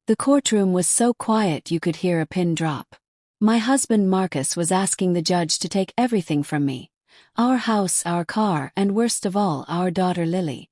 The courtroom was so quiet you could hear a pin drop. My husband Marcus was asking the judge to take everything from me. Our house, our car, and worst of all, our daughter Lily.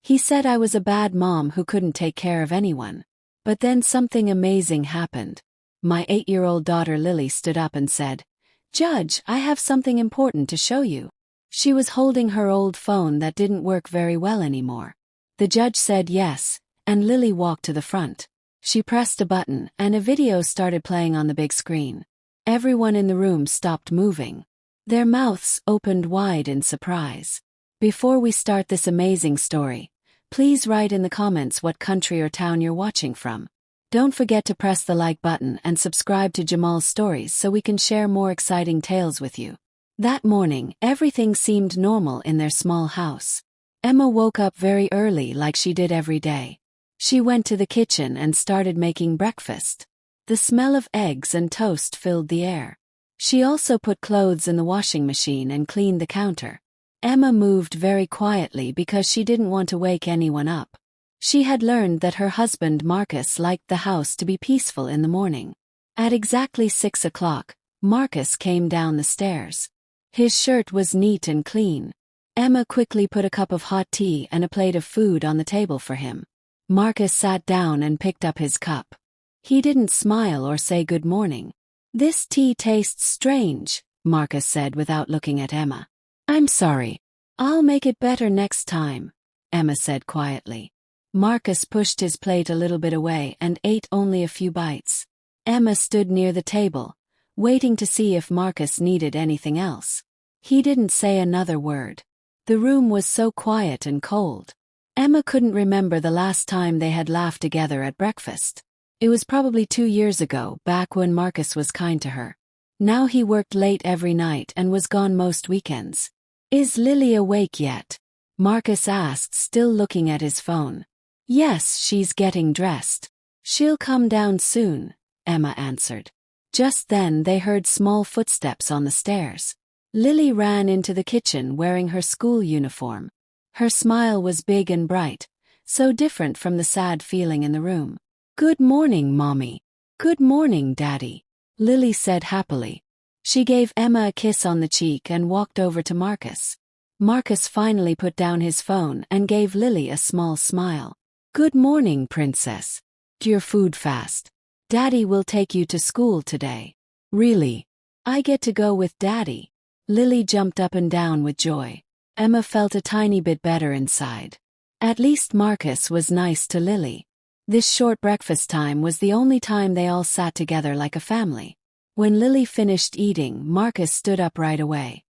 He said I was a bad mom who couldn't take care of anyone. But then something amazing happened. My 8-year-old daughter Lily stood up and said, "Judge, I have something important to show you." She was holding her old phone that didn't work very well anymore. The judge said yes, and Lily walked to the front. She pressed a button, and a video started playing on the big screen. Everyone in the room stopped moving. Their mouths opened wide in surprise. Before we start this amazing story, please write in the comments what country or town you're watching from. Don't forget to press the like button and subscribe to Jamal's Stories so we can share more exciting tales with you. That morning, everything seemed normal in their small house. Emma woke up very early like she did every day. She went to the kitchen and started making breakfast. The smell of eggs and toast filled the air. She also put clothes in the washing machine and cleaned the counter. Emma moved very quietly because she didn't want to wake anyone up. She had learned that her husband Marcus liked the house to be peaceful in the morning. At exactly 6 o'clock, Marcus came down the stairs. His shirt was neat and clean. Emma quickly put a cup of hot tea and a plate of food on the table for him. Marcus sat down and picked up his cup. He didn't smile or say good morning. "This tea tastes strange," Marcus said without looking at Emma. "I'm sorry. I'll make it better next time," Emma said quietly. Marcus pushed his plate a little bit away and ate only a few bites. Emma stood near the table, waiting to see if Marcus needed anything else. He didn't say another word. The room was so quiet and cold. Emma couldn't remember the last time they had laughed together at breakfast. It was probably 2 years ago, back when Marcus was kind to her. Now he worked late every night and was gone most weekends. "Is Lily awake yet?" Marcus asked, still looking at his phone. "Yes, she's getting dressed. She'll come down soon," Emma answered. Just then they heard small footsteps on the stairs. Lily ran into the kitchen wearing her school uniform. Her smile was big and bright, so different from the sad feeling in the room. "Good morning, Mommy." "Good morning, Daddy," Lily said happily. She gave Emma a kiss on the cheek and walked over to Marcus. Marcus finally put down his phone and gave Lily a small smile. "Good morning, Princess. Eat your food fast. Daddy will take you to school today." "Really? I get to go with Daddy?" Lily jumped up and down with joy. Emma felt a tiny bit better inside. At least Marcus was nice to Lily. This short breakfast time was the only time they all sat together like a family. When Lily finished eating, Marcus stood up right away.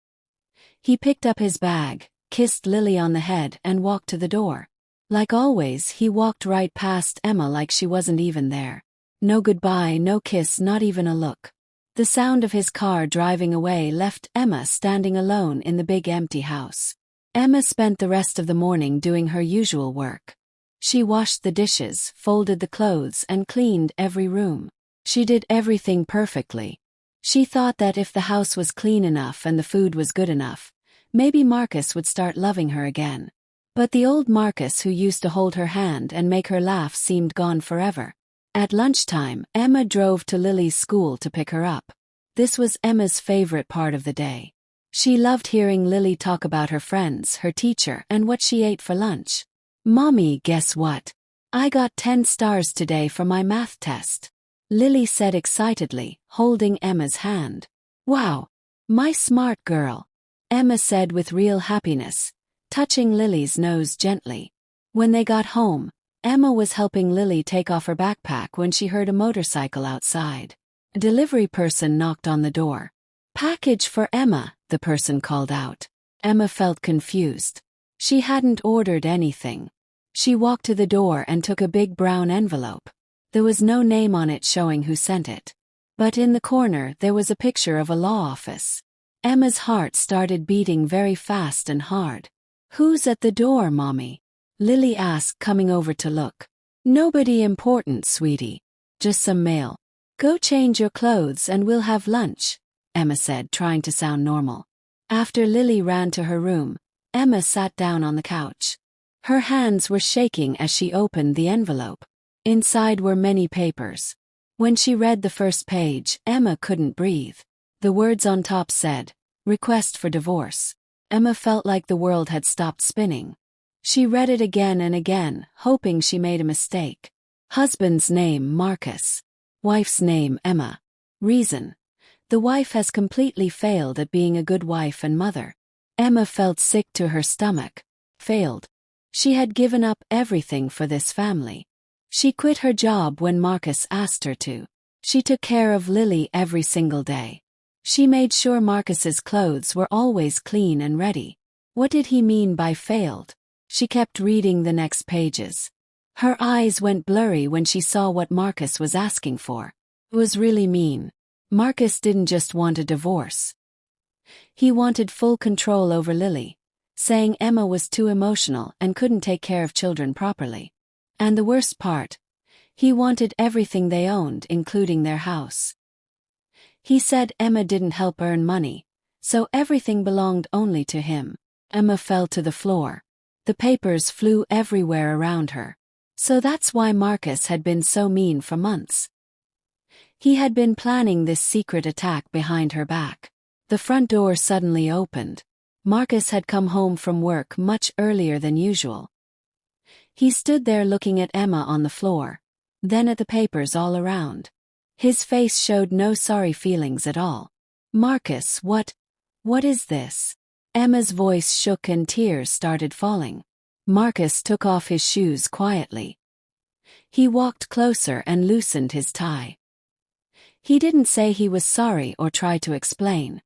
He picked up his bag, kissed Lily on the head and walked to the door. Like always, he walked right past Emma like she wasn't even there. No goodbye, no kiss, not even a look. The sound of his car driving away left Emma standing alone in the big empty house. Emma spent the rest of the morning doing her usual work. She washed the dishes, folded the clothes, and cleaned every room. She did everything perfectly. She thought that if the house was clean enough and the food was good enough, maybe Marcus would start loving her again. But the old Marcus who used to hold her hand and make her laugh seemed gone forever. At lunchtime, Emma drove to Lily's school to pick her up. This was Emma's favorite part of the day. She loved hearing Lily talk about her friends, her teacher, and what she ate for lunch. "Mommy, guess what? I got 10 stars today for my math test," Lily said excitedly, holding Emma's hand. "Wow, my smart girl," Emma said with real happiness, touching Lily's nose gently. When they got home, Emma was helping Lily take off her backpack when she heard a motorcycle outside. A delivery person knocked on the door. "Package for Emma," the person called out. Emma felt confused. She hadn't ordered anything. She walked to the door and took a big brown envelope. There was no name on it showing who sent it. But in the corner there was a picture of a law office. Emma's heart started beating very fast and hard. "Who's at the door, Mommy?" Lily asked, coming over to look. "Nobody important, sweetie. Just some mail. Go change your clothes and we'll have lunch," Emma said, trying to sound normal. After Lily ran to her room, Emma sat down on the couch. Her hands were shaking as she opened the envelope. Inside were many papers. When she read the first page, Emma couldn't breathe. The words on top said, "Request for divorce." Emma felt like the world had stopped spinning. She read it again and again, hoping she made a mistake. Husband's name Marcus. Wife's name Emma. Reason: the wife has completely failed at being a good wife and mother. Emma felt sick to her stomach. Failed. She had given up everything for this family. She quit her job when Marcus asked her to. She took care of Lily every single day. She made sure Marcus's clothes were always clean and ready. What did he mean by failed? She kept reading the next pages. Her eyes went blurry when she saw what Marcus was asking for. It was really mean. Marcus didn't just want a divorce. He wanted full control over Lily, saying Emma was too emotional and couldn't take care of children properly. And the worst part, he wanted everything they owned, including their house. He said Emma didn't help earn money, so everything belonged only to him. Emma fell to the floor. The papers flew everywhere around her. So that's why Marcus had been so mean for months. He had been planning this secret attack behind her back. The front door suddenly opened. Marcus had come home from work much earlier than usual. He stood there looking at Emma on the floor, then at the papers all around. His face showed no sorry feelings at all. "Marcus, what is this?" Emma's voice shook and tears started falling. Marcus took off his shoes quietly. He walked closer and loosened his tie. He didn't say he was sorry or try to explain.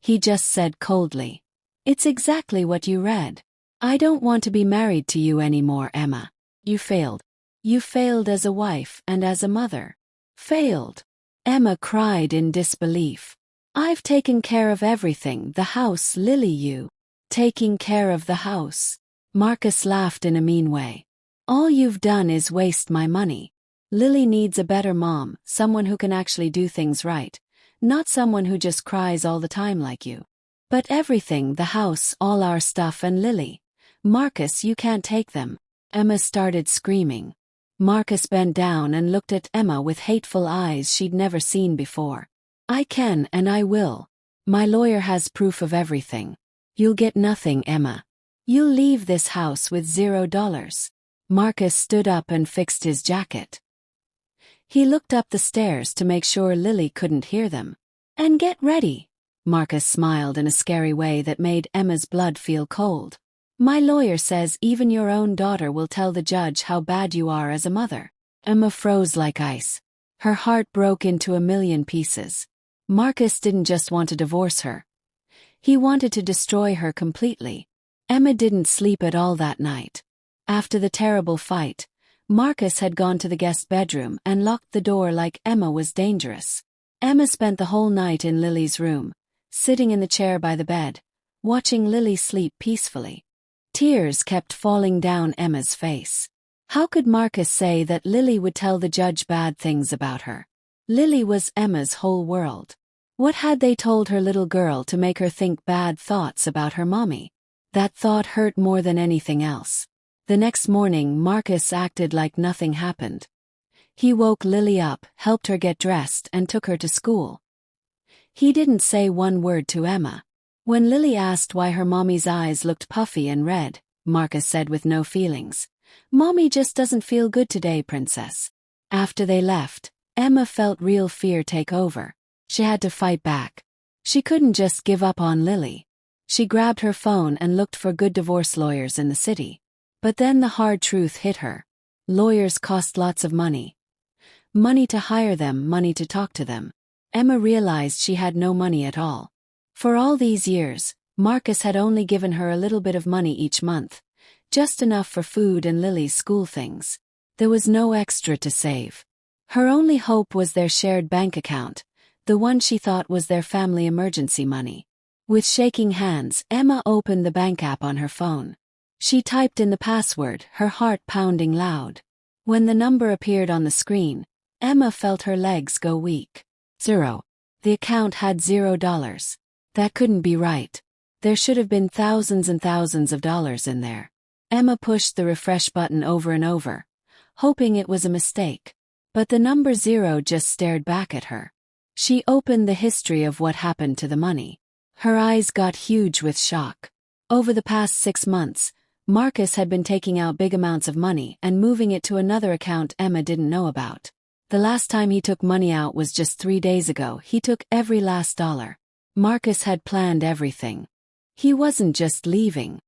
He just said coldly, "It's exactly what you read. I don't want to be married to you anymore, Emma. You failed. You failed as a wife and as a mother. Failed." Emma cried in disbelief. "I've taken care of everything, the house, Lily, you." "Taking care of the house?" Marcus laughed in a mean way. "All you've done is waste my money. Lily needs a better mom, someone who can actually do things right, not someone who just cries all the time like you. But everything, the house, all our stuff and Lily. Marcus, you can't take them." Emma started screaming. Marcus bent down and looked at Emma with hateful eyes she'd never seen before. "I can and I will. My lawyer has proof of everything. You'll get nothing, Emma. You'll leave this house with $0. Marcus stood up and fixed his jacket. He looked up the stairs to make sure Lily couldn't hear them. "And get ready." Marcus smiled in a scary way that made Emma's blood feel cold. "My lawyer says even your own daughter will tell the judge how bad you are as a mother." Emma froze like ice. Her heart broke into a million pieces. Marcus didn't just want to divorce her. He wanted to destroy her completely. Emma didn't sleep at all that night. After the terrible fight, Marcus had gone to the guest bedroom and locked the door like Emma was dangerous. Emma spent the whole night in Lily's room, sitting in the chair by the bed, watching Lily sleep peacefully. Tears kept falling down Emma's face. How could Marcus say that Lily would tell the judge bad things about her? Lily was Emma's whole world. What had they told her little girl to make her think bad thoughts about her mommy? That thought hurt more than anything else. The next morning, Marcus acted like nothing happened. He woke Lily up, helped her get dressed, and took her to school. He didn't say one word to Emma. When Lily asked why her mommy's eyes looked puffy and red, Marcus said with no feelings, "Mommy just doesn't feel good today, princess." After they left, Emma felt real fear take over. She had to fight back. She couldn't just give up on Lily. She grabbed her phone and looked for good divorce lawyers in the city. But then the hard truth hit her. Lawyers cost lots of money. Money to hire them, money to talk to them. Emma realized she had no money at all. For all these years, Marcus had only given her a little bit of money each month, just enough for food and Lily's school things. There was no extra to save. Her only hope was their shared bank account, the one she thought was their family emergency money. With shaking hands, Emma opened the bank app on her phone. She typed in the password, her heart pounding loud. When the number appeared on the screen, Emma felt her legs go weak. 0. The account had $0. That couldn't be right. There should have been thousands and thousands of dollars in there. Emma pushed the refresh button over and over, hoping it was a mistake. But the number 0 just stared back at her. She opened the history of what happened to the money. Her eyes got huge with shock. Over the past 6 months, Marcus had been taking out big amounts of money and moving it to another account Emma didn't know about. The last time he took money out was just 3 days ago. He took every last dollar. Marcus had planned everything. He wasn't just leaving.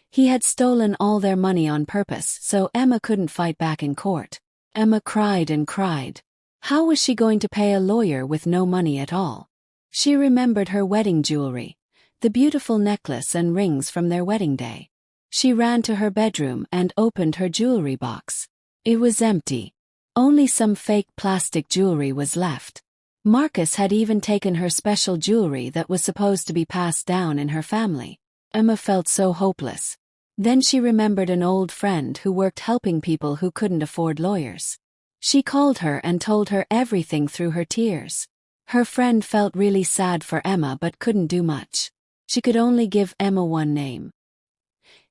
He had stolen all their money on purpose, so Emma couldn't fight back in court. Emma cried and cried. How was she going to pay a lawyer with no money at all? She remembered her wedding jewelry, the beautiful necklace and rings from their wedding day. She ran to her bedroom and opened her jewelry box. It was empty. Only some fake plastic jewelry was left. Marcus had even taken her special jewelry that was supposed to be passed down in her family. Emma felt so hopeless. Then she remembered an old friend who worked helping people who couldn't afford lawyers. She called her and told her everything through her tears. Her friend felt really sad for Emma but couldn't do much. She could only give Emma one name.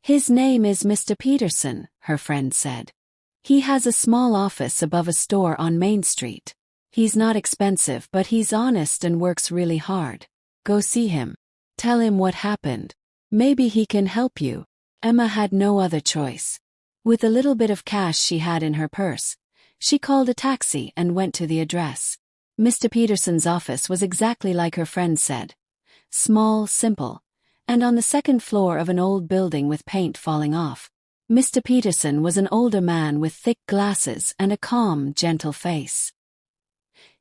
"His name is Mr. Peterson," her friend said. "He has a small office above a store on Main Street. He's not expensive but he's honest and works really hard. Go see him. Tell him what happened. Maybe he can help you." Emma had no other choice. With a little bit of cash she had in her purse, she called a taxi and went to the address. Mr. Peterson's office was exactly like her friend said. Small, simple, and on the second floor of an old building with paint falling off. Mr. Peterson was an older man with thick glasses and a calm, gentle face.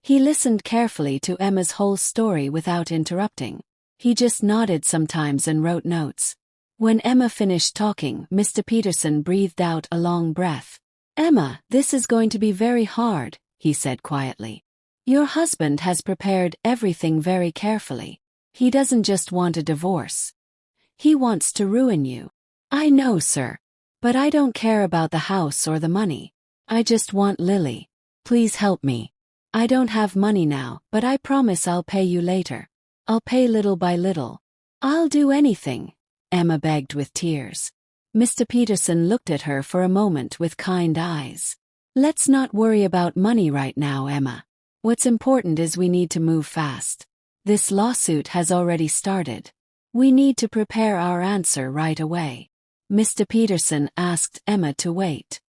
He listened carefully to Emma's whole story without interrupting. He just nodded sometimes and wrote notes. When Emma finished talking, Mr. Peterson breathed out a long breath. "Emma, this is going to be very hard," he said quietly. "Your husband has prepared everything very carefully. He doesn't just want a divorce. He wants to ruin you." "I know, sir. But I don't care about the house or the money. I just want Lily. Please help me. I don't have money now, but I promise I'll pay you later. I'll pay little by little. I'll do anything," Emma begged with tears. Mr. Peterson looked at her for a moment with kind eyes. "Let's not worry about money right now, Emma. What's important is we need to move fast. This lawsuit has already started. We need to prepare our answer right away." Mr. Peterson asked Emma to wait.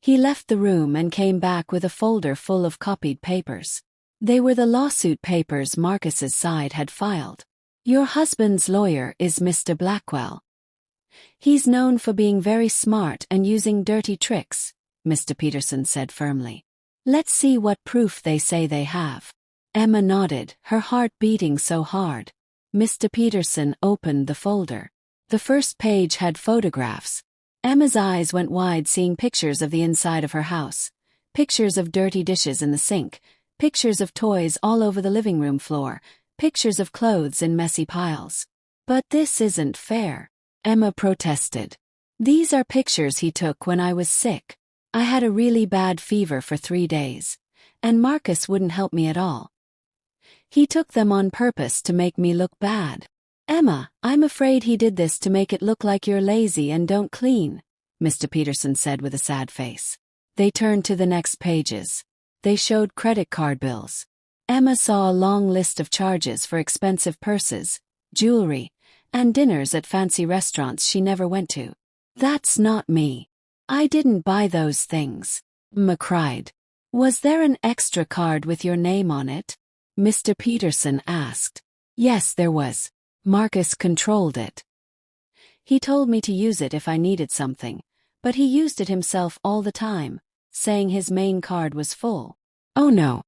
He left the room and came back with a folder full of copied papers. They were the lawsuit papers Marcus's side had filed. "Your husband's lawyer is Mr. Blackwell. He's known for being very smart and using dirty tricks," Mr. Peterson said firmly. "Let's see what proof they say they have." Emma nodded, her heart beating so hard. Mr. Peterson opened the folder. The first page had photographs. Emma's eyes went wide seeing pictures of the inside of her house, pictures of dirty dishes in the sink, pictures of toys all over the living room floor, pictures of clothes in messy piles. "But this isn't fair," Emma protested. "These are pictures he took when I was sick. I had a really bad fever for 3 days, and Marcus wouldn't help me at all. He took them on purpose to make me look bad. Emma, I'm afraid he did this to make it look like you're lazy and don't clean," Mr. Peterson said with a sad face. They turned to the next pages. They showed credit card bills. Emma saw a long list of charges for expensive purses, jewelry, and dinners at fancy restaurants she never went to. "That's not me. I didn't buy those things," Emma cried. "Was there an extra card with your name on it?" Mr. Peterson asked. "Yes, there was. Marcus controlled it. He told me to use it if I needed something, but he used it himself all the time, saying his main card was full." "Oh no.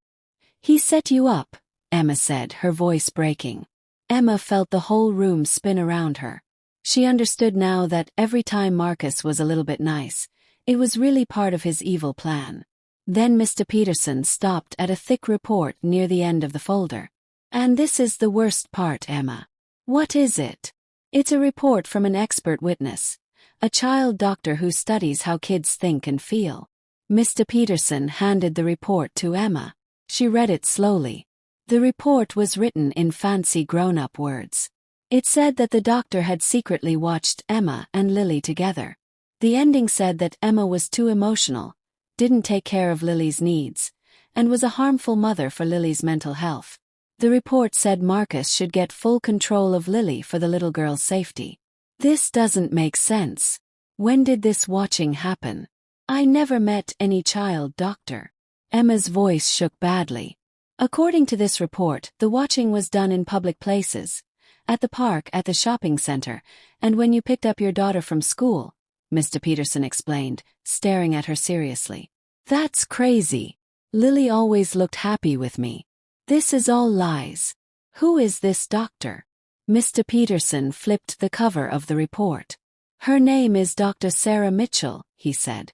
He set you up," Emma said, her voice breaking. Emma felt the whole room spin around her. She understood now that every time Marcus was a little bit nice, it was really part of his evil plan. Then Mr. Peterson stopped at a thick report near the end of the folder. "And this is the worst part, Emma." "What is it?" "It's a report from an expert witness, a child doctor who studies how kids think and feel." Mr. Peterson handed the report to Emma. She read it slowly. The report was written in fancy grown-up words. It said that the doctor had secretly watched Emma and Lily together. The ending said that Emma was too emotional, didn't take care of Lily's needs, and was a harmful mother for Lily's mental health. The report said Marcus should get full control of Lily for the little girl's safety. This doesn't make sense. When did this watching happen? I never met any child doctor. Emma's voice shook badly. According to this report, the watching was done in public places, at the park, at the shopping center, and when you picked up your daughter from school, Mr. Peterson explained, staring at her seriously. That's crazy. Lily always looked happy with me. This is all lies. Who is this doctor? Mr. Peterson flipped the cover of the report. Her name is Dr. Sarah Mitchell, he said.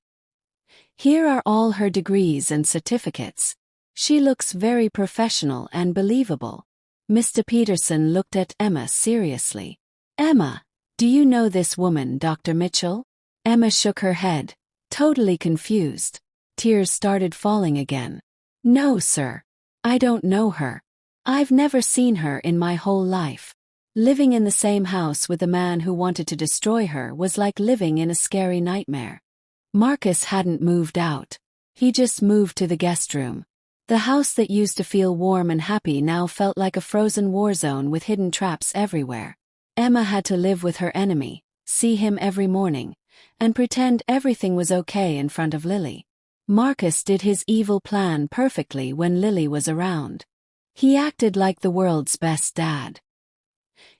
Here are all her degrees and certificates. She looks very professional and believable. Mr. Peterson looked at Emma seriously. Emma, do you know this woman, Dr. Mitchell? Emma shook her head, totally confused. Tears started falling again. No, sir. I don't know her. I've never seen her in my whole life. Living in the same house with a man who wanted to destroy her was like living in a scary nightmare. Marcus hadn't moved out. He just moved to the guest room. The house that used to feel warm and happy now felt like a frozen war zone with hidden traps everywhere. Emma had to live with her enemy, see him every morning, and pretend everything was okay in front of Lily. Marcus did his evil plan perfectly when Lily was around. He acted like the world's best dad.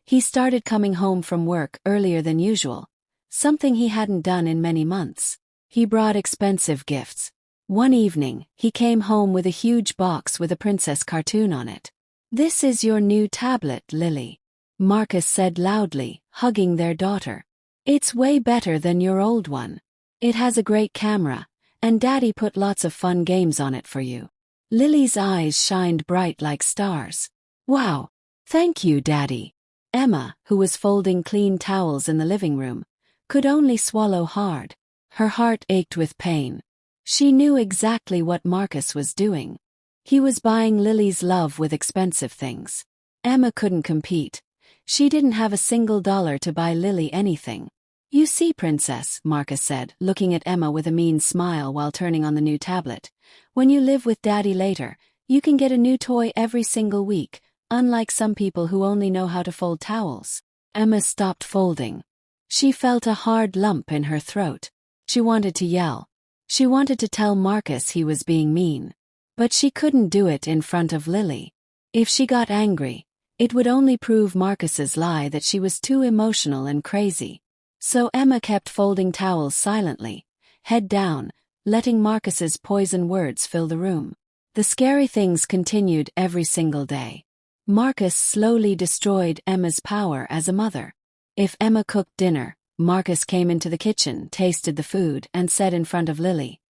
He started coming home from work earlier than usual, something he hadn't done in many months. He brought expensive gifts. One evening, he came home with a huge box with a princess cartoon on it. This is your new tablet, Lily, Marcus said loudly, hugging their daughter. It's way better than your old one. It has a great camera, and Daddy put lots of fun games on it for you. Lily's eyes shined bright like stars. Wow! Thank you, Daddy. Emma, who was folding clean towels in the living room, could only swallow hard. Her heart ached with pain. She knew exactly what Marcus was doing. He was buying Lily's love with expensive things. Emma couldn't compete. She didn't have a single dollar to buy Lily anything. You see, Princess, Marcus said, looking at Emma with a mean smile while turning on the new tablet. When you live with Daddy later, you can get a new toy every single week, unlike some people who only know how to fold towels. Emma stopped folding. She felt a hard lump in her throat. She wanted to yell. She wanted to tell Marcus he was being mean. But she couldn't do it in front of Lily. If she got angry, it would only prove Marcus's lie that she was too emotional and crazy. So Emma kept folding towels silently, head down, letting Marcus's poison words fill the room. The scary things continued every single day. Marcus slowly destroyed Emma's power as a mother. If Emma cooked dinner, Marcus came into the kitchen, tasted the food, and said in front of Lily,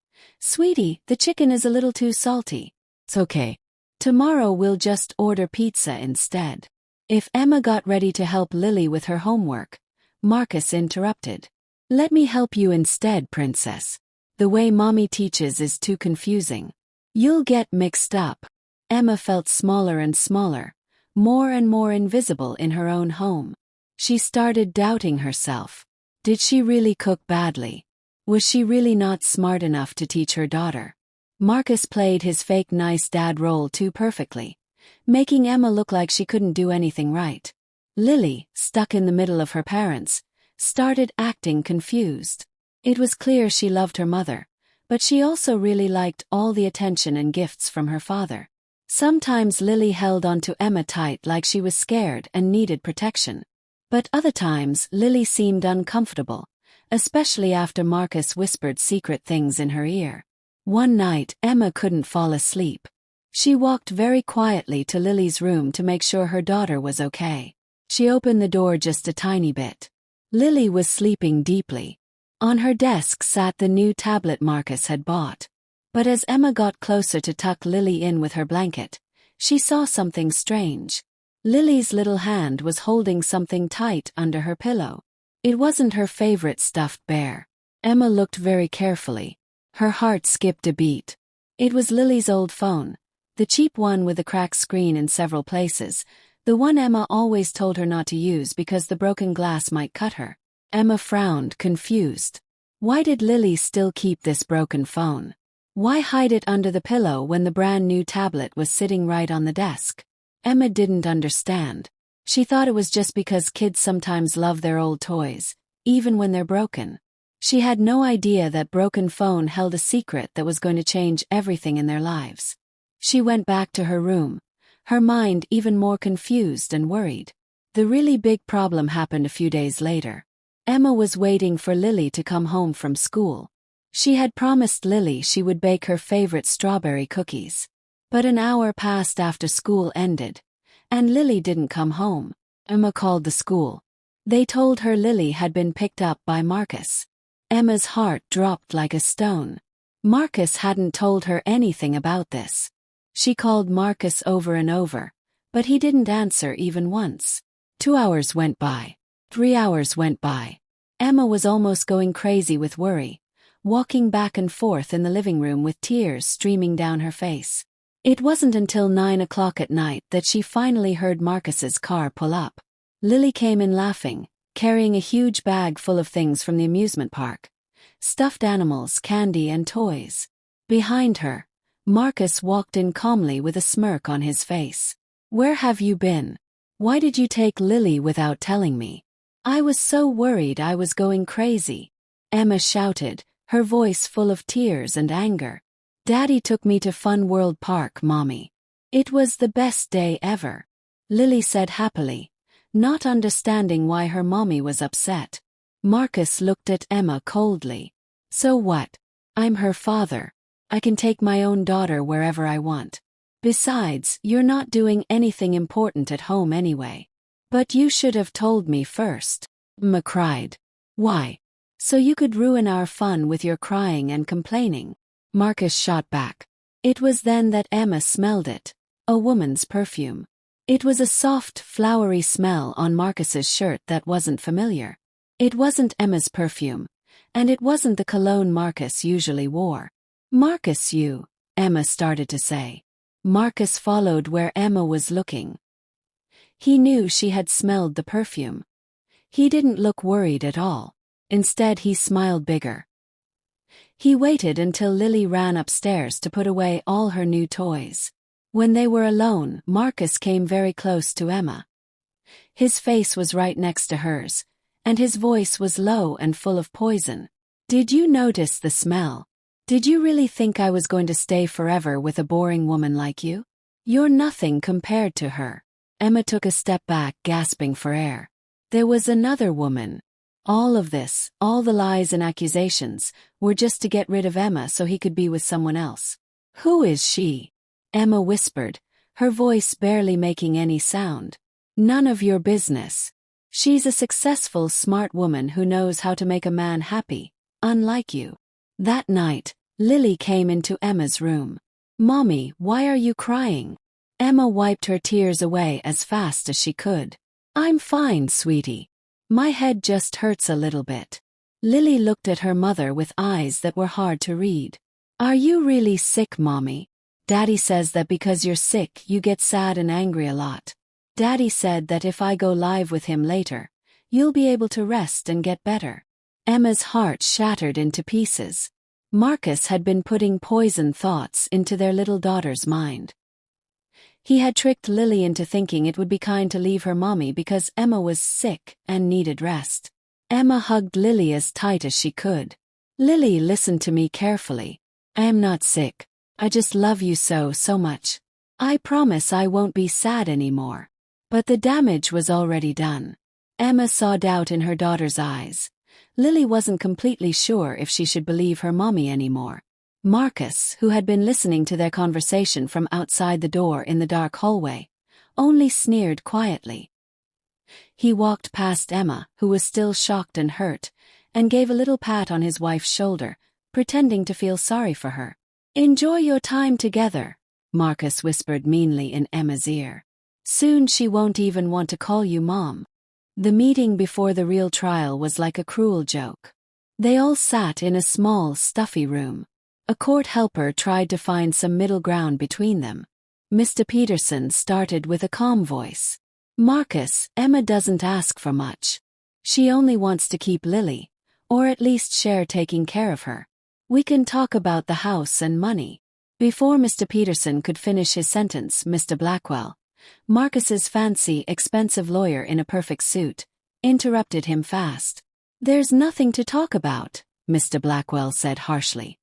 "Sweetie, the chicken is a little too salty." "It's okay. Tomorrow we'll just order pizza instead." If Emma got ready to help Lily with her homework, Marcus interrupted. "Let me help you instead, Princess. The way Mommy teaches is too confusing. You'll get mixed up." Emma felt smaller and smaller, more and more invisible in her own home. She started doubting herself. Did she really cook badly? Was she really not smart enough to teach her daughter? Marcus played his fake nice dad role too perfectly, making Emma look like she couldn't do anything right. Lily, stuck in the middle of her parents, started acting confused. It was clear she loved her mother, but she also really liked all the attention and gifts from her father. Sometimes Lily held onto Emma tight like she was scared and needed protection. But other times Lily seemed uncomfortable, especially after Marcus whispered secret things in her ear. One night, Emma couldn't fall asleep. She walked very quietly to Lily's room to make sure her daughter was okay. She opened the door just a tiny bit. Lily was sleeping deeply. On her desk sat the new tablet Marcus had bought. But as Emma got closer to tuck Lily in with her blanket, she saw something strange. Lily's little hand was holding something tight under her pillow. It wasn't her favorite stuffed bear. Emma looked very carefully. Her heart skipped a beat. It was Lily's old phone, the cheap one with a cracked screen in several places, the one Emma always told her not to use because the broken glass might cut her. Emma frowned, confused. Why did Lily still keep this broken phone? Why hide it under the pillow when the brand new tablet was sitting right on the desk? Emma didn't understand. She thought it was just because kids sometimes love their old toys, even when they're broken. She had no idea that broken phone held a secret that was going to change everything in their lives. She went back to her room, her mind even more confused and worried. The really big problem happened a few days later. Emma was waiting for Lily to come home from school. She had promised Lily she would bake her favorite strawberry cookies. But an hour passed after school ended, and Lily didn't come home. Emma called the school. They told her Lily had been picked up by Marcus. Emma's heart dropped like a stone. Marcus hadn't told her anything about this. She called Marcus over and over, but he didn't answer even once. 2 hours went by. 3 hours went by. Emma was almost going crazy with worry, walking back and forth in the living room with tears streaming down her face. It wasn't until 9 o'clock at night that she finally heard Marcus's car pull up. Lily came in laughing, carrying a huge bag full of things from the amusement park. Stuffed animals, candy, and toys. Behind her, Marcus walked in calmly with a smirk on his face. "Where have you been? Why did you take Lily without telling me? I was so worried I was going crazy," Emma shouted, her voice full of tears and anger. "Daddy took me to Fun World Park, Mommy. It was the best day ever," Lily said happily, not understanding why her mommy was upset. Marcus looked at Emma coldly. "So what? I'm her father. I can take my own daughter wherever I want. Besides, you're not doing anything important at home anyway." "But you should have told me first," Emma cried. "Why? So you could ruin our fun with your crying and complaining," Marcus shot back. It was then that Emma smelled it. A woman's perfume. It was a soft, flowery smell on Marcus's shirt that wasn't familiar. It wasn't Emma's perfume, and it wasn't the cologne Marcus usually wore. "Marcus, you," Emma started to say. Marcus followed where Emma was looking. He knew she had smelled the perfume. He didn't look worried at all. Instead, he smiled bigger. He waited until Lily ran upstairs to put away all her new toys. When they were alone, Marcus came very close to Emma. His face was right next to hers, and his voice was low and full of poison. "Did you notice the smell? Did you really think I was going to stay forever with a boring woman like you? You're nothing compared to her." Emma took a step back, gasping for air. There was another woman. All of this, all the lies and accusations, were just to get rid of Emma so he could be with someone else. "Who is she?" Emma whispered, her voice barely making any sound. "None of your business. She's a successful, smart woman who knows how to make a man happy, unlike you." That night, Lily came into Emma's room. "Mommy, why are you crying?" Emma wiped her tears away as fast as she could. "I'm fine, sweetie. My head just hurts a little bit." Lily looked at her mother with eyes that were hard to read. "Are you really sick, Mommy? Daddy says that because you're sick you get sad and angry a lot. Daddy said that if I go live with him later, you'll be able to rest and get better." Emma's heart shattered into pieces. Marcus had been putting poison thoughts into their little daughter's mind. He had tricked Lily into thinking it would be kind to leave her mommy because Emma was sick and needed rest. Emma hugged Lily as tight as she could. "Lily, listen to me carefully. I am not sick. I just love you so much. I promise I won't be sad anymore." But the damage was already done. Emma saw doubt in her daughter's eyes. Lily wasn't completely sure if she should believe her mommy anymore. Marcus, who had been listening to their conversation from outside the door in the dark hallway, only sneered quietly. He walked past Emma, who was still shocked and hurt, and gave a little pat on his wife's shoulder, pretending to feel sorry for her. "Enjoy your time together," Marcus whispered meanly in Emma's ear. "Soon she won't even want to call you Mom." The meeting before the real trial was like a cruel joke. They all sat in a small, stuffy room. A court helper tried to find some middle ground between them. Mr. Peterson started with a calm voice. "Marcus, Emma doesn't ask for much. She only wants to keep Lily. or at least share taking care of her. We can talk about the house and money. Before Mr. Peterson could finish his sentence, Mr. Blackwell, Marcus's fancy, expensive lawyer in a perfect suit, interrupted him fast. There's nothing to talk about, Mr. Blackwell said harshly.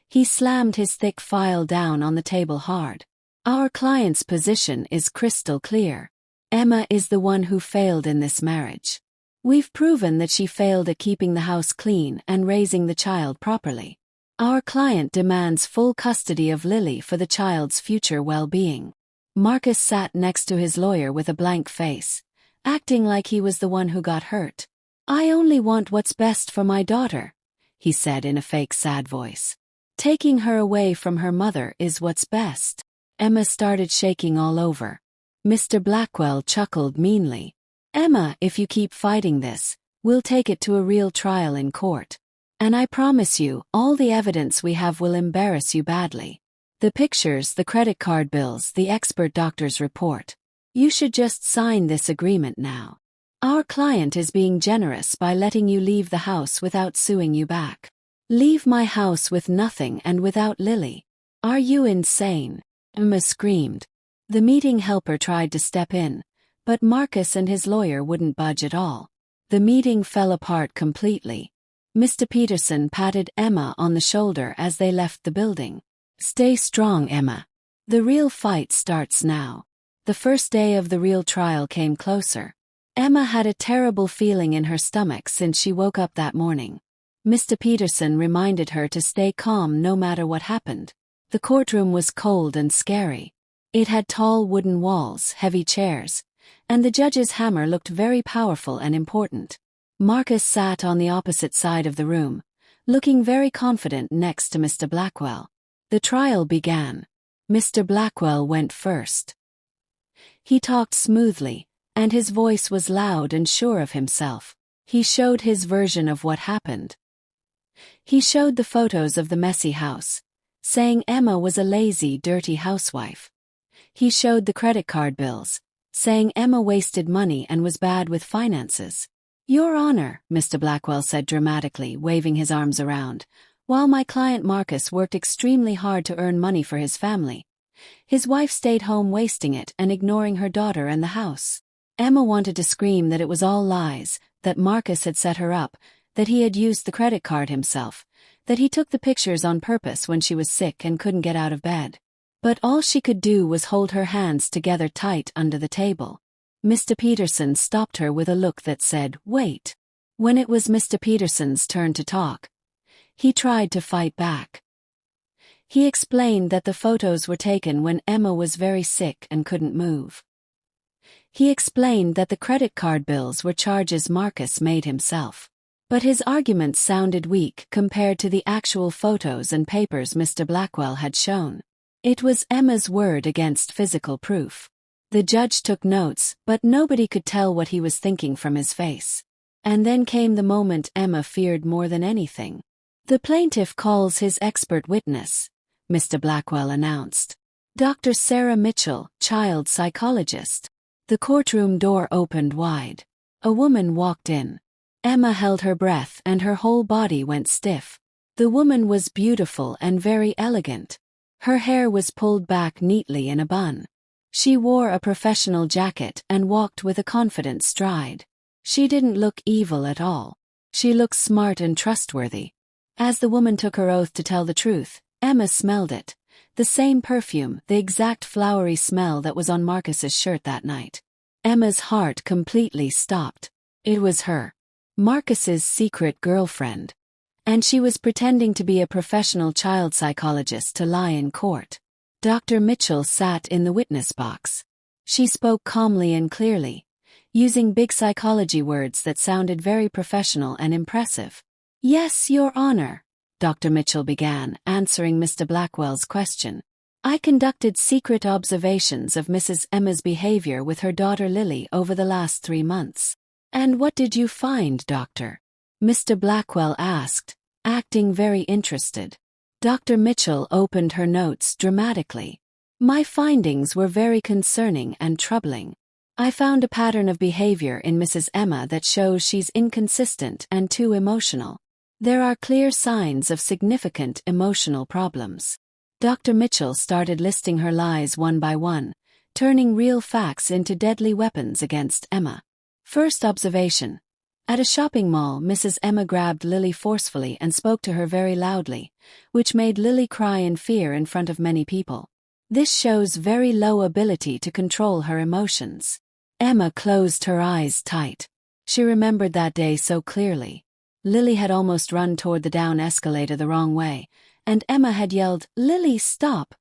He slammed his thick file down on the table hard. Our client's position is crystal clear. Emma is the one who failed in this marriage. We've proven that she failed at keeping the house clean and raising the child properly. Our client demands full custody of Lily for the child's future well-being. Marcus sat next to his lawyer with a blank face, acting like he was the one who got hurt. I only want what's best for my daughter, he said in a fake sad voice. Taking her away from her mother is what's best. Emma started shaking all over. Mr. Blackwell chuckled meanly. Emma, if you keep fighting this, we'll take it to a real trial in court. And I promise you, all the evidence we have will embarrass you badly. The pictures, the credit card bills, the expert doctor's report. You should just sign this agreement now. Our client is being generous by letting you leave the house without suing you back. Leave my house with nothing and without Lily. Are you insane? Emma screamed. The meeting helper tried to step in, but Marcus and his lawyer wouldn't budge at all. The meeting fell apart completely. Mr. Peterson patted Emma on the shoulder as they left the building. Stay strong, Emma. The real fight starts now. The first day of the real trial came closer. Emma had a terrible feeling in her stomach since she woke up that morning. Mr. Peterson reminded her to stay calm no matter what happened. The courtroom was cold and scary. It had tall wooden walls, heavy chairs, and the judge's hammer looked very powerful and important. Marcus sat on the opposite side of the room, looking very confident next to Mr. Blackwell. The trial began. Mr. Blackwell went first. He talked smoothly, and his voice was loud and sure of himself. He showed his version of what happened. He showed the photos of the messy house, saying Emma was a lazy, dirty housewife. He showed the credit card bills, saying Emma wasted money and was bad with finances. Your Honor, Mr. Blackwell said dramatically, waving his arms around, while my client Marcus worked extremely hard to earn money for his family. His wife stayed home wasting it and ignoring her daughter and the house. Emma wanted to scream that it was all lies, that Marcus had set her up, that he had used the credit card himself, that he took the pictures on purpose when she was sick and couldn't get out of bed. But all she could do was hold her hands together tight under the table. Mr. Peterson stopped her with a look that said, wait. When it was Mr. Peterson's turn to talk, he tried to fight back. He explained that the photos were taken when Emma was very sick and couldn't move. He explained that the credit card bills were charges Marcus made himself. But his arguments sounded weak compared to the actual photos and papers Mr. Blackwell had shown. It was Emma's word against physical proof. The judge took notes, but nobody could tell what he was thinking from his face. And then came the moment Emma feared more than anything. The plaintiff calls his expert witness, Mr. Blackwell announced. Dr. Sarah Mitchell, child psychologist. The courtroom door opened wide. A woman walked in. Emma held her breath and her whole body went stiff. The woman was beautiful and very elegant. Her hair was pulled back neatly in a bun. She wore a professional jacket and walked with a confident stride. She didn't look evil at all. She looked smart and trustworthy. As the woman took her oath to tell the truth, Emma smelled it. The same perfume, the exact flowery smell that was on Marcus's shirt that night. Emma's heart completely stopped. It was her. Marcus's secret girlfriend. And she was pretending to be a professional child psychologist to lie in court. Dr. Mitchell sat in the witness box. She spoke calmly and clearly, using big psychology words that sounded very professional and impressive. Yes, Your Honor, Dr. Mitchell began, answering Mr. Blackwell's question. I conducted secret observations of Mrs. Emma's behavior with her daughter Lily over the last 3 months. And what did you find, Doctor? Mr. Blackwell asked, acting very interested. Dr. Mitchell opened her notes dramatically. My findings were very concerning and troubling. I found a pattern of behavior in Mrs. Emma that shows she's inconsistent and too emotional. There are clear signs of significant emotional problems. Dr. Mitchell started listing her lies one by one, turning real facts into deadly weapons against Emma. First observation. At a shopping mall, Mrs. Emma grabbed Lily forcefully and spoke to her very loudly, which made Lily cry in fear in front of many people. This shows very low ability to control her emotions. Emma closed her eyes tight. She remembered that day so clearly. Lily had almost run toward the down escalator the wrong way, and Emma had yelled, "Lily, stop!"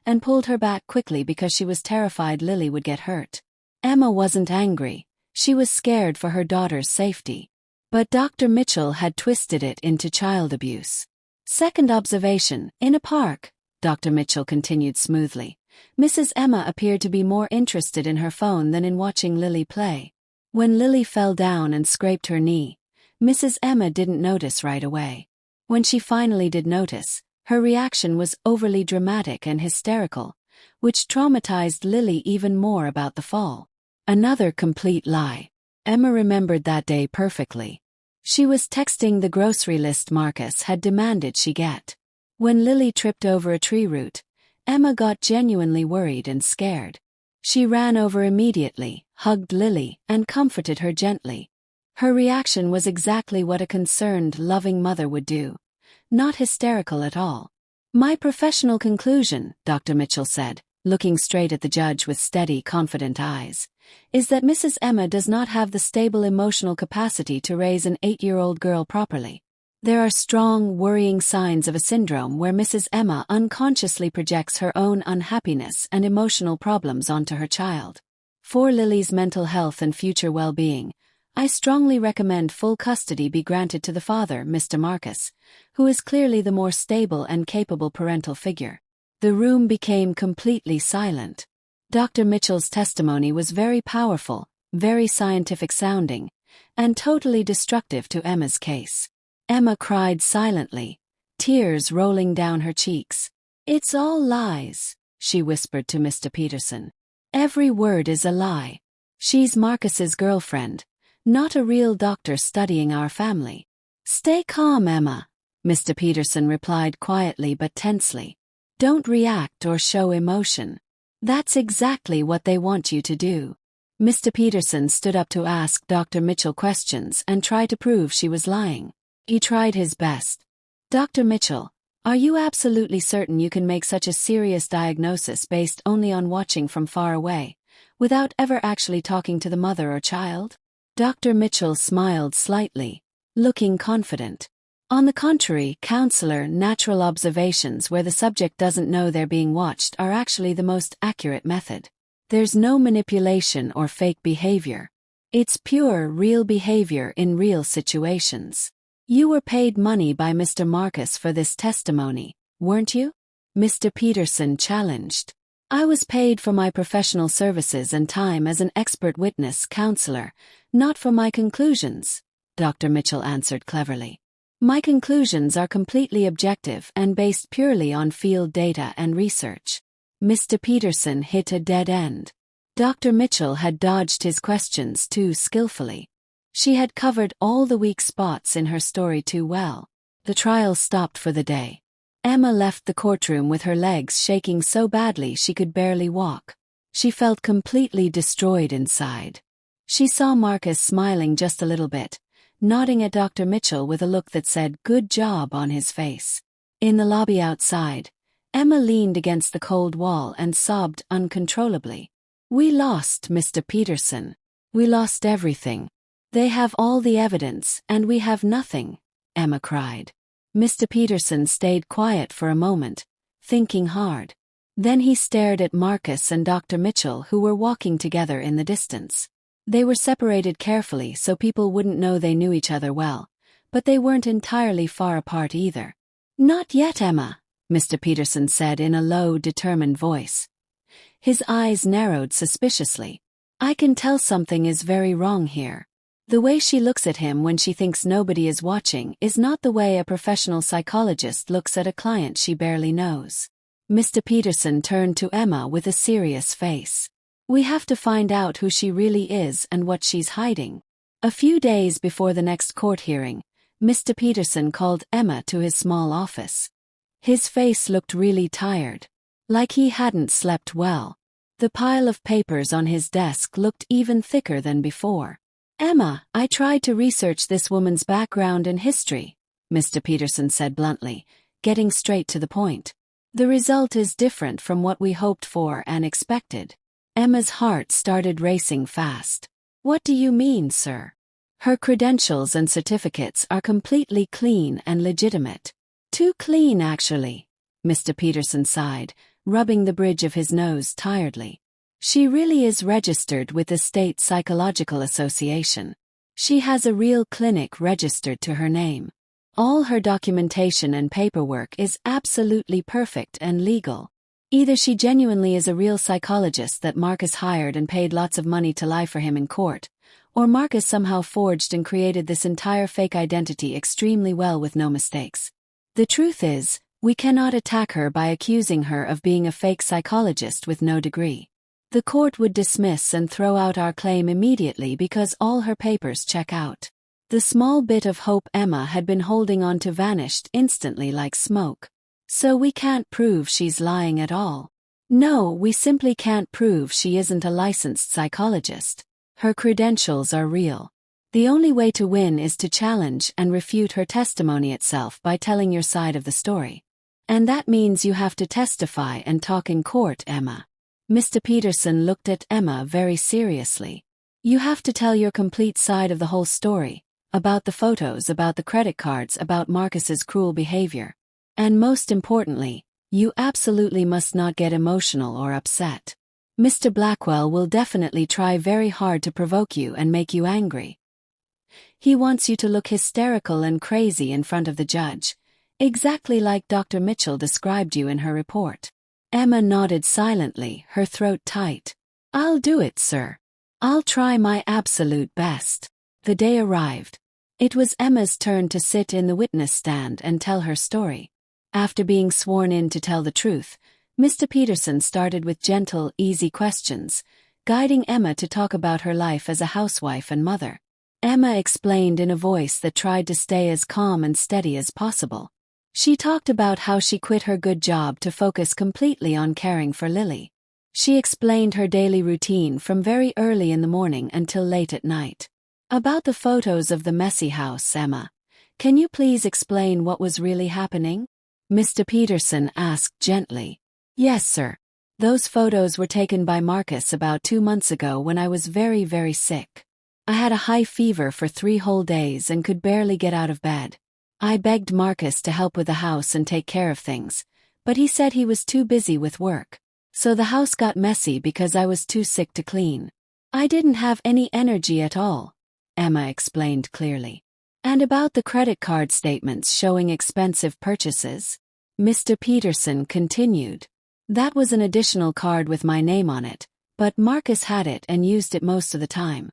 and pulled her back quickly because she was terrified Lily would get hurt. Emma wasn't angry. She was scared for her daughter's safety. But Dr. Mitchell had twisted it into child abuse. Second observation. In a park, Dr. Mitchell continued smoothly, Mrs. Emma appeared to be more interested in her phone than in watching Lily play. When Lily fell down and scraped her knee, Mrs. Emma didn't notice right away. When she finally did notice, her reaction was overly dramatic and hysterical, which traumatized Lily even more about the fall. Another complete lie. Emma remembered that day perfectly. She was texting the grocery list Marcus had demanded she get. When Lily tripped over a tree root, Emma got genuinely worried and scared. She ran over immediately, hugged Lily, and comforted her gently. Her reaction was exactly what a concerned, loving mother would do. Not hysterical at all. My professional conclusion, Dr. Mitchell said, looking straight at the judge with steady, confident eyes, is that Mrs. Emma does not have the stable emotional capacity to raise an 8-year-old girl properly. There are strong, worrying signs of a syndrome where Mrs. Emma unconsciously projects her own unhappiness and emotional problems onto her child. For Lily's mental health and future well-being, I strongly recommend full custody be granted to the father, Mr. Marcus, who is clearly the more stable and capable parental figure. The room became completely silent. Dr. Mitchell's testimony was very powerful, very scientific sounding, and totally destructive to Emma's case. Emma cried silently, tears rolling down her cheeks. "It's all lies," she whispered to Mr. Peterson. "Every word is a lie. She's Marcus's girlfriend, not a real doctor studying our family." "Stay calm, Emma," Mr. Peterson replied quietly but tensely. "Don't react or show emotion. That's exactly what they want you to do." Mr. Peterson stood up to ask Dr. Mitchell questions and try to prove she was lying. He tried his best. "Dr. Mitchell, are you absolutely certain you can make such a serious diagnosis based only on watching from far away, without ever actually talking to the mother or child?" Dr. Mitchell smiled slightly, looking confident. "On the contrary, counselor, natural observations where the subject doesn't know they're being watched are actually the most accurate method. There's no manipulation or fake behavior. It's pure, real behavior in real situations. You were paid money by Mr. Marcus for this testimony, weren't you?" Mr. Peterson challenged. "I was paid for my professional services and time as an expert witness counselor, not for my conclusions," Dr. Mitchell answered cleverly. "My conclusions are completely objective and based purely on field data and research." Mr. Peterson hit a dead end. Dr. Mitchell had dodged his questions too skillfully. She had covered all the weak spots in her story too well. The trial stopped for the day. Emma left the courtroom with her legs shaking so badly she could barely walk. She felt completely destroyed inside. She saw Marcus smiling just a little bit, nodding at Dr. Mitchell with a look that said "good job" on his face. In the lobby outside, Emma leaned against the cold wall and sobbed uncontrollably. "We lost, Mr. Peterson. We lost everything. They have all the evidence, and we have nothing," Emma cried. Mr. Peterson stayed quiet for a moment, thinking hard. Then he stared at Marcus and Dr. Mitchell, who were walking together in the distance. They were separated carefully so people wouldn't know they knew each other well, but they weren't entirely far apart either. "Not yet, Emma," Mr. Peterson said in a low, determined voice. His eyes narrowed suspiciously. "I can tell something is very wrong here. The way she looks at him when she thinks nobody is watching is not the way a professional psychologist looks at a client she barely knows." Mr. Peterson turned to Emma with a serious face. We have to find out who she really is and what she's hiding. A few days before the next court hearing, Mr. Peterson called Emma to his small office. His face looked really tired, like he hadn't slept well. The pile of papers on his desk looked even thicker than before. "Emma, I tried to research this woman's background and history," Mr. Peterson said bluntly, getting straight to the point. "The result is different from what we hoped for and expected." Emma's heart started racing fast. "What do you mean, sir?" "Her credentials and certificates are completely clean and legitimate." "Too clean, actually," Mr. Peterson sighed, rubbing the bridge of his nose tiredly. "She really is registered with the State Psychological Association. She has a real clinic registered to her name. All her documentation and paperwork is absolutely perfect and legal. Either she genuinely is a real psychologist that Marcus hired and paid lots of money to lie for him in court, or Marcus somehow forged and created this entire fake identity extremely well with no mistakes. The truth is, we cannot attack her by accusing her of being a fake psychologist with no degree. The court would dismiss and throw out our claim immediately because all her papers check out." The small bit of hope Emma had been holding on to vanished instantly like smoke. "So we can't prove she's lying at all?" "No, we simply can't prove she isn't a licensed psychologist. Her credentials are real. The only way to win is to challenge and refute her testimony itself by telling your side of the story. And that means you have to testify and talk in court, Emma." Mr. Peterson looked at Emma very seriously. "You have to tell your complete side of the whole story, about the photos, about the credit cards, about Marcus's cruel behavior. And most importantly, you absolutely must not get emotional or upset. Mr. Blackwell will definitely try very hard to provoke you and make you angry. He wants you to look hysterical and crazy in front of the judge, exactly like Dr. Mitchell described you in her report." Emma nodded silently, her throat tight. "I'll do it, sir. I'll try my absolute best." The day arrived. It was Emma's turn to sit in the witness stand and tell her story. After being sworn in to tell the truth, Mr. Peterson started with gentle, easy questions, guiding Emma to talk about her life as a housewife and mother. Emma explained in a voice that tried to stay as calm and steady as possible. She talked about how she quit her good job to focus completely on caring for Lily. She explained her daily routine from very early in the morning until late at night. "About the photos of the messy house, Emma, can you please explain what was really happening?" Mr. Peterson asked gently. "Yes, sir. Those photos were taken by Marcus about 2 months ago when I was very, very sick. I had a high fever for 3 whole days and could barely get out of bed. I begged Marcus to help with the house and take care of things, but he said he was too busy with work. So the house got messy because I was too sick to clean. I didn't have any energy at all," Emma explained clearly. "And about the credit card statements showing expensive purchases," Mr. Peterson continued. "That was an additional card with my name on it, but Marcus had it and used it most of the time.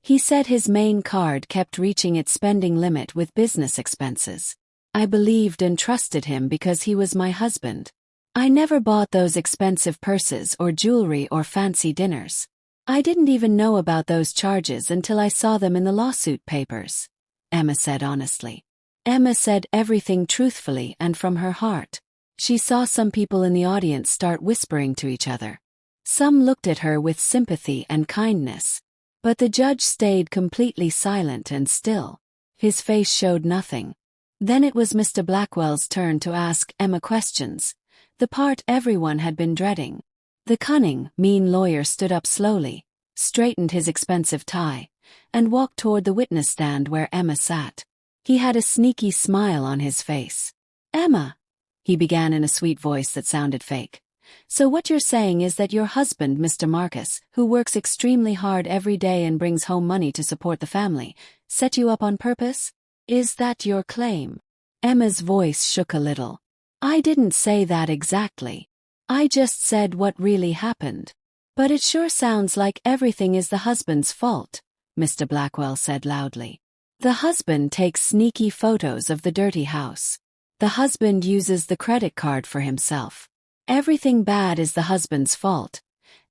He said his main card kept reaching its spending limit with business expenses. I believed and trusted him because he was my husband. I never bought those expensive purses or jewelry or fancy dinners. I didn't even know about those charges until I saw them in the lawsuit papers," Emma said honestly. Emma said everything truthfully and from her heart. She saw some people in the audience start whispering to each other. Some looked at her with sympathy and kindness. But the judge stayed completely silent and still. His face showed nothing. Then it was Mr. Blackwell's turn to ask Emma questions, the part everyone had been dreading. The cunning, mean lawyer stood up slowly, straightened his expensive tie, and walked toward the witness stand where Emma sat. He had a sneaky smile on his face. "Emma," he began in a sweet voice that sounded fake. "So what you're saying is that your husband, Mr. Marcus, who works extremely hard every day and brings home money to support the family, set you up on purpose? Is that your claim?" Emma's voice shook a little. "I didn't say that exactly. I just said what really happened. But it sure sounds like everything is the husband's fault," Mr. Blackwell said loudly. "The husband takes sneaky photos of the dirty house. The husband uses the credit card for himself. Everything bad is the husband's fault,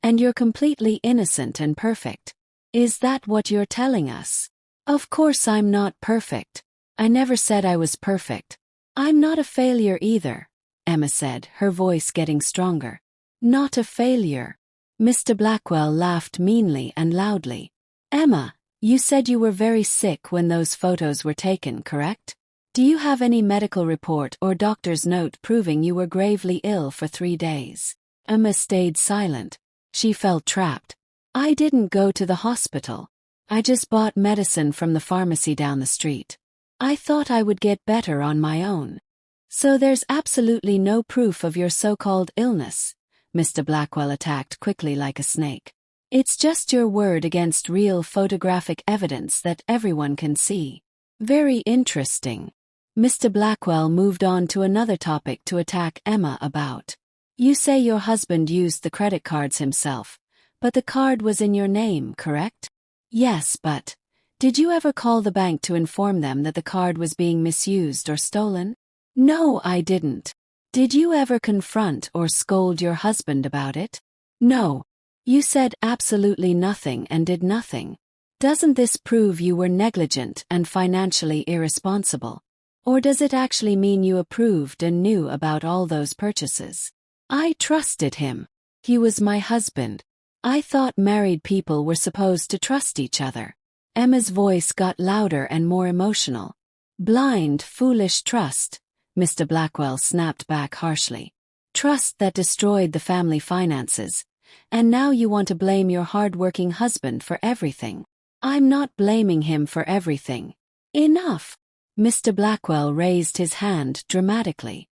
And you're completely innocent and perfect. Is that what you're telling us? Of course I'm not perfect. I never said I was perfect. I'm not a failure either, Emma said, her voice getting stronger. Not a failure. Mr. Blackwell laughed meanly and loudly. Emma, you said you were very sick when those photos were taken, correct? Do you have any medical report or doctor's note proving you were gravely ill for 3 days? Emma stayed silent. She felt trapped. I didn't go to the hospital. I just bought medicine from the pharmacy down the street. I thought I would get better on my own. So there's absolutely no proof of your so-called illness, Mr. Blackwell attacked quickly like a snake. It's just your word against real photographic evidence that everyone can see. Very interesting. Mr. Blackwell moved on to another topic to attack Emma about. You say your husband used the credit cards himself, but the card was in your name, correct? Yes, but did you ever call the bank to inform them that the card was being misused or stolen? No, I didn't. Did you ever confront or scold your husband about it? No. You said absolutely nothing and did nothing. Doesn't this prove you were negligent and financially irresponsible? Or does it actually mean you approved and knew about all those purchases? I trusted him. He was my husband. I thought married people were supposed to trust each other. Emma's voice got louder and more emotional. Blind, foolish trust, Mr. Blackwell snapped back harshly. Trust that destroyed the family finances. And now you want to blame your hard-working husband for everything. I'm not blaming him for everything. Enough! Mr. Blackwell raised his hand dramatically.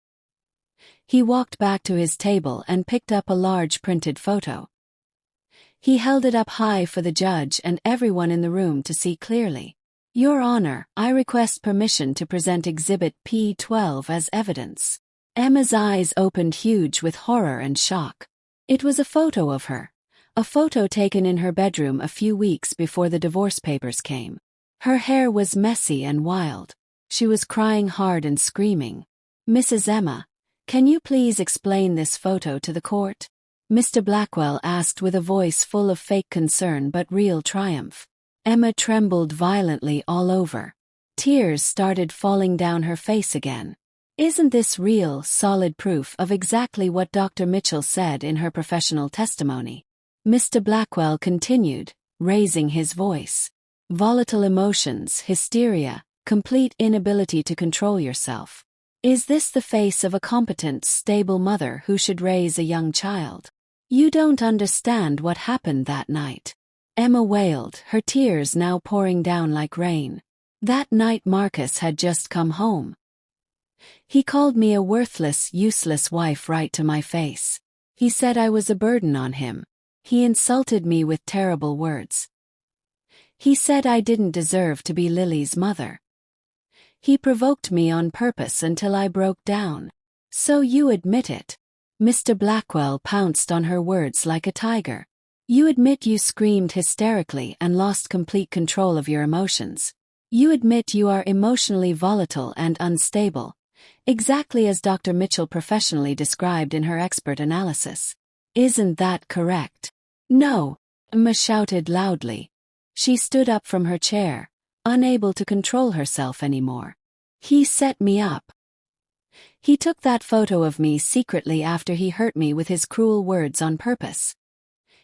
He walked back to his table and picked up a large printed photo. He held it up high for the judge and everyone in the room to see clearly. Your Honor, I request permission to present Exhibit P12 as evidence. Emma's eyes opened huge with horror and shock. It was a photo of her. A photo taken in her bedroom a few weeks before the divorce papers came. Her hair was messy and wild. She was crying hard and screaming. Mrs. Emma, can you please explain this photo to the court? Mr. Blackwell asked with a voice full of fake concern but real triumph. Emma trembled violently all over. Tears started falling down her face again. Isn't this real, solid proof of exactly what Dr. Mitchell said in her professional testimony? Mr. Blackwell continued, raising his voice. Volatile emotions, hysteria, complete inability to control yourself. Is this the face of a competent, stable mother who should raise a young child? You don't understand what happened that night. Emma wailed, her tears now pouring down like rain. That night Marcus had just come home. He called me a worthless, useless wife right to my face. He said I was a burden on him. He insulted me with terrible words. He said I didn't deserve to be Lily's mother. He provoked me on purpose until I broke down. So you admit it. Mr. Blackwell pounced on her words like a tiger. You admit you screamed hysterically and lost complete control of your emotions. You admit you are emotionally volatile and unstable, exactly as Dr. Mitchell professionally described in her expert analysis. Isn't that correct? No, Emma shouted loudly. She stood up from her chair, unable to control herself anymore. He set me up. He took that photo of me secretly after he hurt me with his cruel words on purpose.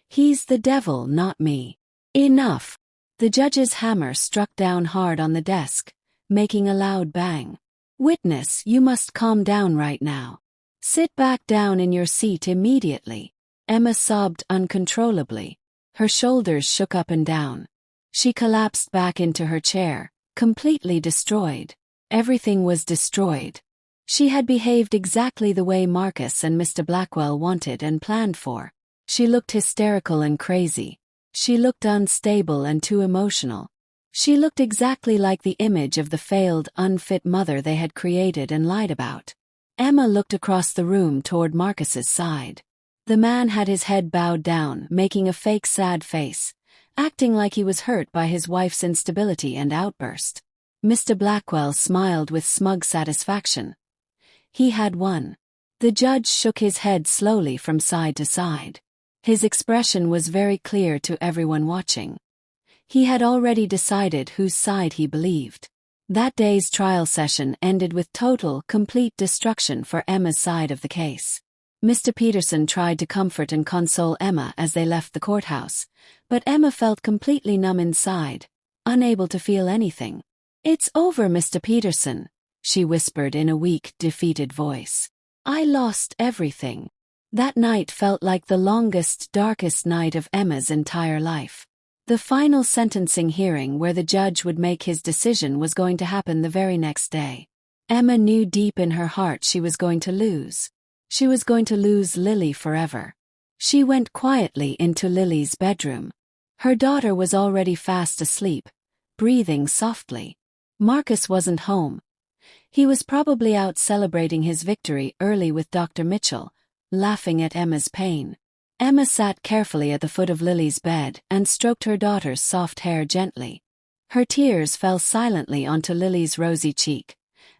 He's the devil, not me. Enough. The judge's hammer struck down hard on the desk, making a loud bang. Witness, you must calm down right now. Sit back down in your seat immediately. Emma sobbed uncontrollably. Her shoulders shook up and down. She collapsed back into her chair, completely destroyed. Everything was destroyed. She had behaved exactly the way Marcus and Mr. Blackwell wanted and planned for. She looked hysterical and crazy. She looked unstable and too emotional. She looked exactly like the image of the failed, unfit mother they had created and lied about. Emma looked across the room toward Marcus's side. The man had his head bowed down, making a fake sad face, acting like he was hurt by his wife's instability and outburst. Mr. Blackwell smiled with smug satisfaction. He had won. The judge shook his head slowly from side to side. His expression was very clear to everyone watching. He had already decided whose side he believed. That day's trial session ended with total, complete destruction for Emma's side of the case. Mr. Peterson tried to comfort and console Emma as they left the courthouse, but Emma felt completely numb inside, unable to feel anything. "It's over, Mr. Peterson," she whispered in a weak, defeated voice. "I lost everything." That night felt like the longest, darkest night of Emma's entire life. The final sentencing hearing where the judge would make his decision was going to happen the very next day. Emma knew deep in her heart she was going to lose. She was going to lose Lily forever. She went quietly into Lily's bedroom. Her daughter was already fast asleep, breathing softly. Marcus wasn't home. He was probably out celebrating his victory early with Dr. Mitchell, laughing at Emma's pain. Emma sat carefully at the foot of Lily's bed and stroked her daughter's soft hair gently. Her tears fell silently onto Lily's rosy cheek,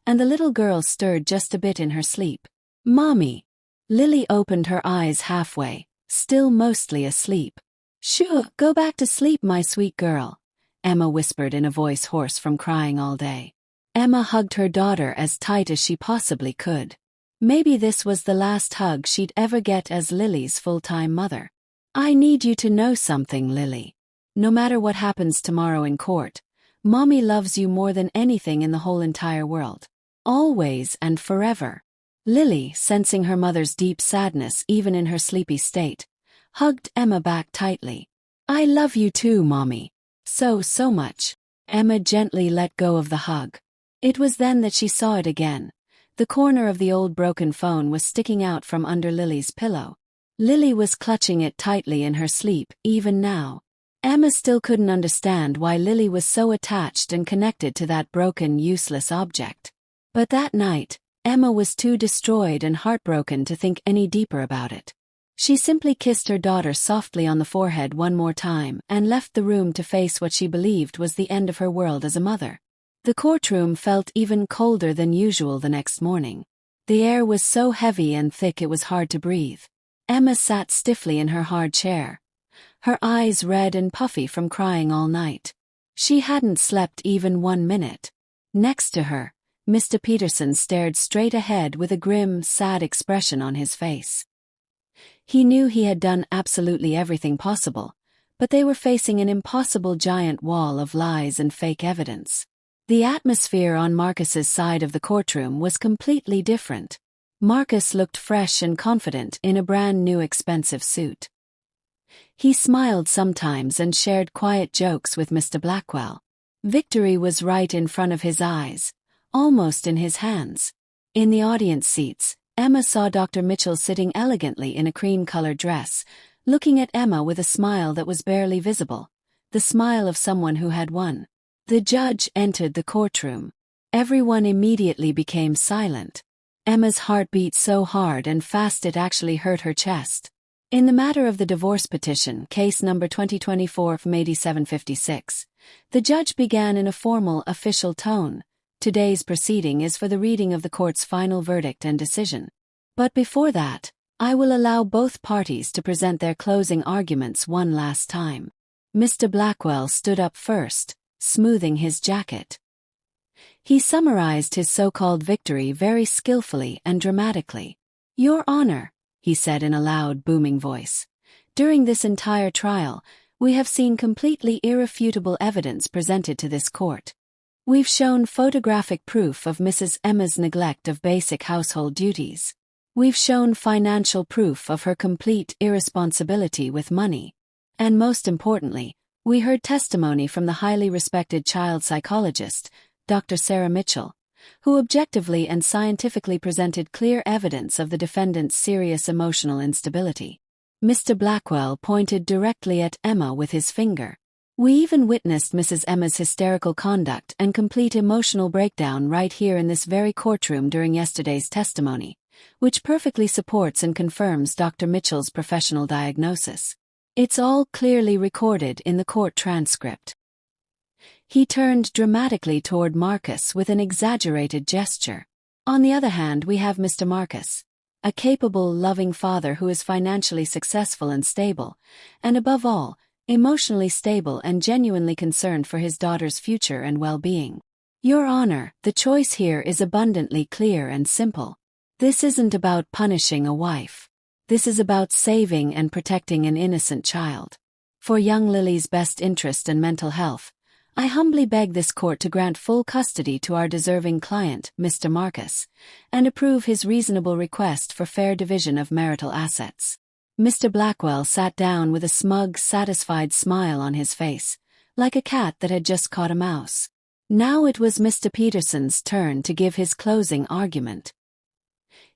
and the little girl stirred just a bit in her sleep. "Mommy." Lily opened her eyes halfway, still mostly asleep. "Sure, go back to sleep, my sweet girl," Emma whispered in a voice hoarse from crying all day. Emma hugged her daughter as tight as she possibly could. Maybe this was the last hug she'd ever get as Lily's full-time mother. "I need you to know something, Lily. No matter what happens tomorrow in court, Mommy loves you more than anything in the whole entire world. Always and forever." Lily, sensing her mother's deep sadness even in her sleepy state, hugged Emma back tightly. "I love you too, Mommy. So much." Emma gently let go of the hug. It was then that she saw it again. The corner of the old broken phone was sticking out from under Lily's pillow. Lily was clutching it tightly in her sleep, even now. Emma still couldn't understand why Lily was so attached and connected to that broken, useless object. But that night, Emma was too destroyed and heartbroken to think any deeper about it. She simply kissed her daughter softly on the forehead one more time and left the room to face what she believed was the end of her world as a mother. The courtroom felt even colder than usual the next morning. The air was so heavy and thick it was hard to breathe. Emma sat stiffly in her hard chair, her eyes red and puffy from crying all night. She hadn't slept even 1 minute. Next to her, Mr. Peterson stared straight ahead with a grim, sad expression on his face. He knew he had done absolutely everything possible, but they were facing an impossible giant wall of lies and fake evidence. The atmosphere on Marcus's side of the courtroom was completely different. Marcus looked fresh and confident in a brand new expensive suit. He smiled sometimes and shared quiet jokes with Mr. Blackwell. Victory was right in front of his eyes, almost in his hands. In the audience seats, Emma saw Dr. Mitchell sitting elegantly in a cream-colored dress, looking at Emma with a smile that was barely visible, the smile of someone who had won. The judge entered the courtroom. Everyone immediately became silent. Emma's heart beat so hard and fast it actually hurt her chest. In the matter of the divorce petition, case number 2024 from 8756, the judge began in a formal, official tone. Today's proceeding is for the reading of the court's final verdict and decision. But before that, I will allow both parties to present their closing arguments one last time. Mr. Blackwell stood up first, smoothing his jacket. He summarized his so-called victory very skillfully and dramatically. "Your Honor," he said in a loud, booming voice, "during this entire trial, we have seen completely irrefutable evidence presented to this court. We've shown photographic proof of Mrs. Emma's neglect of basic household duties. We've shown financial proof of her complete irresponsibility with money. And most importantly, we heard testimony from the highly respected child psychologist, Dr. Sarah Mitchell, who objectively and scientifically presented clear evidence of the defendant's serious emotional instability." Mr. Blackwell pointed directly at Emma with his finger. "We even witnessed Mrs. Emma's hysterical conduct and complete emotional breakdown right here in this very courtroom during yesterday's testimony, which perfectly supports and confirms Dr. Mitchell's professional diagnosis. It's all clearly recorded in the court transcript." He turned dramatically toward Marcus with an exaggerated gesture. "On the other hand, we have Mr. Marcus. A capable, loving father who is financially successful and stable, and above all, emotionally stable and genuinely concerned for his daughter's future and well-being. Your Honor, the choice here is abundantly clear and simple. This isn't about punishing a wife. This is about saving and protecting an innocent child. For young Lily's best interest and mental health, I humbly beg this court to grant full custody to our deserving client, Mr. Marcus, and approve his reasonable request for fair division of marital assets. Mr. Blackwell sat down with a smug, satisfied smile on his face, like a cat that had just caught a mouse. Now it was Mr. Peterson's turn to give his closing argument.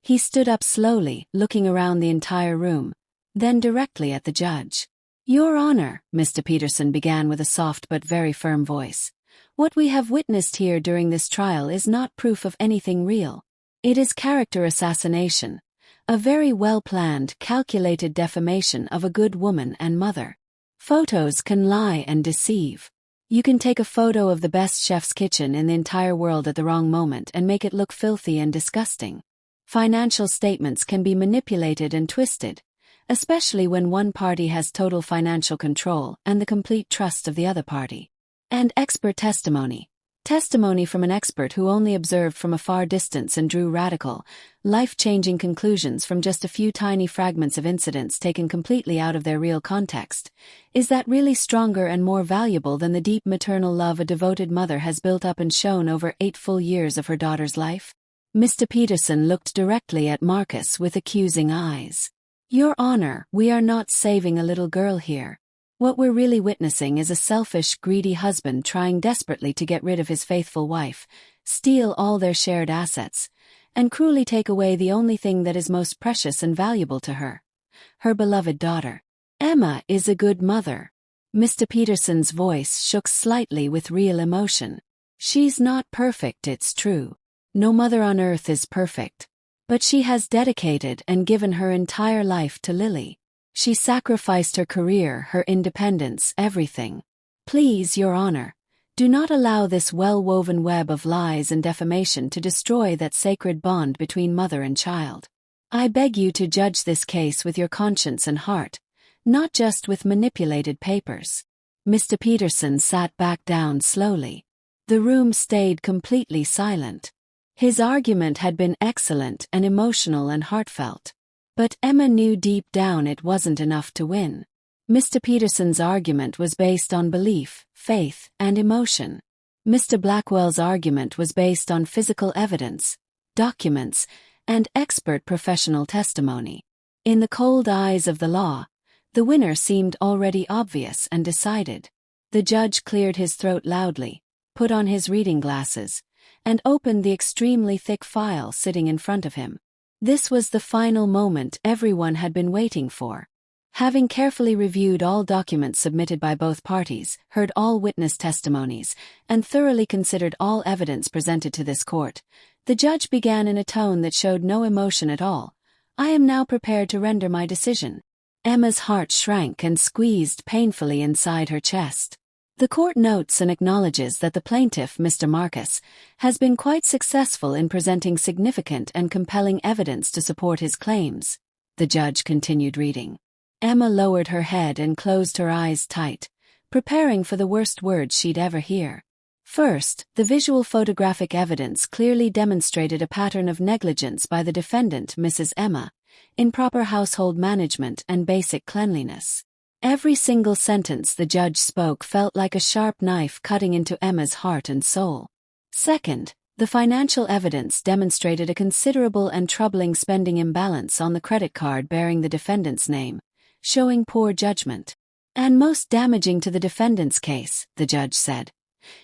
He stood up slowly, looking around the entire room, then directly at the judge. Your Honor, Mr. Peterson began with a soft but very firm voice, what we have witnessed here during this trial is not proof of anything real. It is character assassination, a very well-planned, calculated defamation of a good woman and mother. Photos can lie and deceive. You can take a photo of the best chef's kitchen in the entire world at the wrong moment and make it look filthy and disgusting. Financial statements can be manipulated and twisted, especially when one party has total financial control and the complete trust of the other party. And expert testimony. Testimony from an expert who only observed from a far distance and drew radical, life-changing conclusions from just a few tiny fragments of incidents taken completely out of their real context. Is that really stronger and more valuable than the deep maternal love a devoted mother has built up and shown over 8 full years of her daughter's life? Mr. Peterson looked directly at Marcus with accusing eyes. Your Honor, we are not saving a little girl here. What we're really witnessing is a selfish, greedy husband trying desperately to get rid of his faithful wife, steal all their shared assets, and cruelly take away the only thing that is most precious and valuable to her. Her beloved daughter. Emma is a good mother. Mr. Peterson's voice shook slightly with real emotion. She's not perfect, it's true. No mother on earth is perfect. But she has dedicated and given her entire life to Lily. She sacrificed her career, her independence, everything. Please, Your Honor, do not allow this well-woven web of lies and defamation to destroy that sacred bond between mother and child. I beg you to judge this case with your conscience and heart, not just with manipulated papers. Mr. Peterson sat back down slowly. The room stayed completely silent. His argument had been excellent and emotional and heartfelt. But Emma knew deep down it wasn't enough to win. Mr. Peterson's argument was based on belief, faith, and emotion. Mr. Blackwell's argument was based on physical evidence, documents, and expert professional testimony. In the cold eyes of the law, the winner seemed already obvious and decided. The judge cleared his throat loudly, put on his reading glasses, and opened the extremely thick file sitting in front of him. This was the final moment everyone had been waiting for. Having carefully reviewed all documents submitted by both parties, heard all witness testimonies, and thoroughly considered all evidence presented to this court, the judge began in a tone that showed no emotion at all. I am now prepared to render my decision. Emma's heart shrank and squeezed painfully inside her chest. The court notes and acknowledges that the plaintiff, Mr. Marcus, has been quite successful in presenting significant and compelling evidence to support his claims. The judge continued reading. Emma lowered her head and closed her eyes tight, preparing for the worst words she'd ever hear. First, the visual photographic evidence clearly demonstrated a pattern of negligence by the defendant, Mrs. Emma, in proper household management and basic cleanliness. Every single sentence the judge spoke felt like a sharp knife cutting into Emma's heart and soul. Second, the financial evidence demonstrated a considerable and troubling spending imbalance on the credit card bearing the defendant's name, showing poor judgment. And most damaging to the defendant's case, the judge said,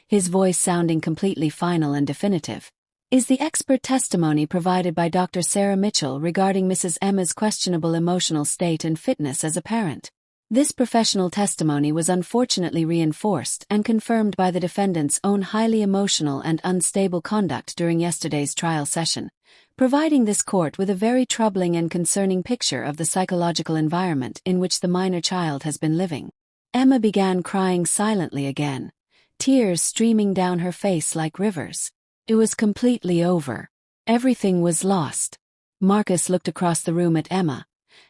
his voice sounding completely final and definitive, is the expert testimony provided by Dr. Sarah Mitchell regarding Mrs. Emma's questionable emotional state and fitness as a parent. This professional testimony was unfortunately reinforced and confirmed by the defendant's own highly emotional and unstable conduct during yesterday's trial session, providing this court with a very troubling and concerning picture of the psychological environment in which the minor child has been living. Emma began crying silently again, tears streaming down her face like rivers. It was completely over. Everything was lost. Marcus looked across the room at Emma,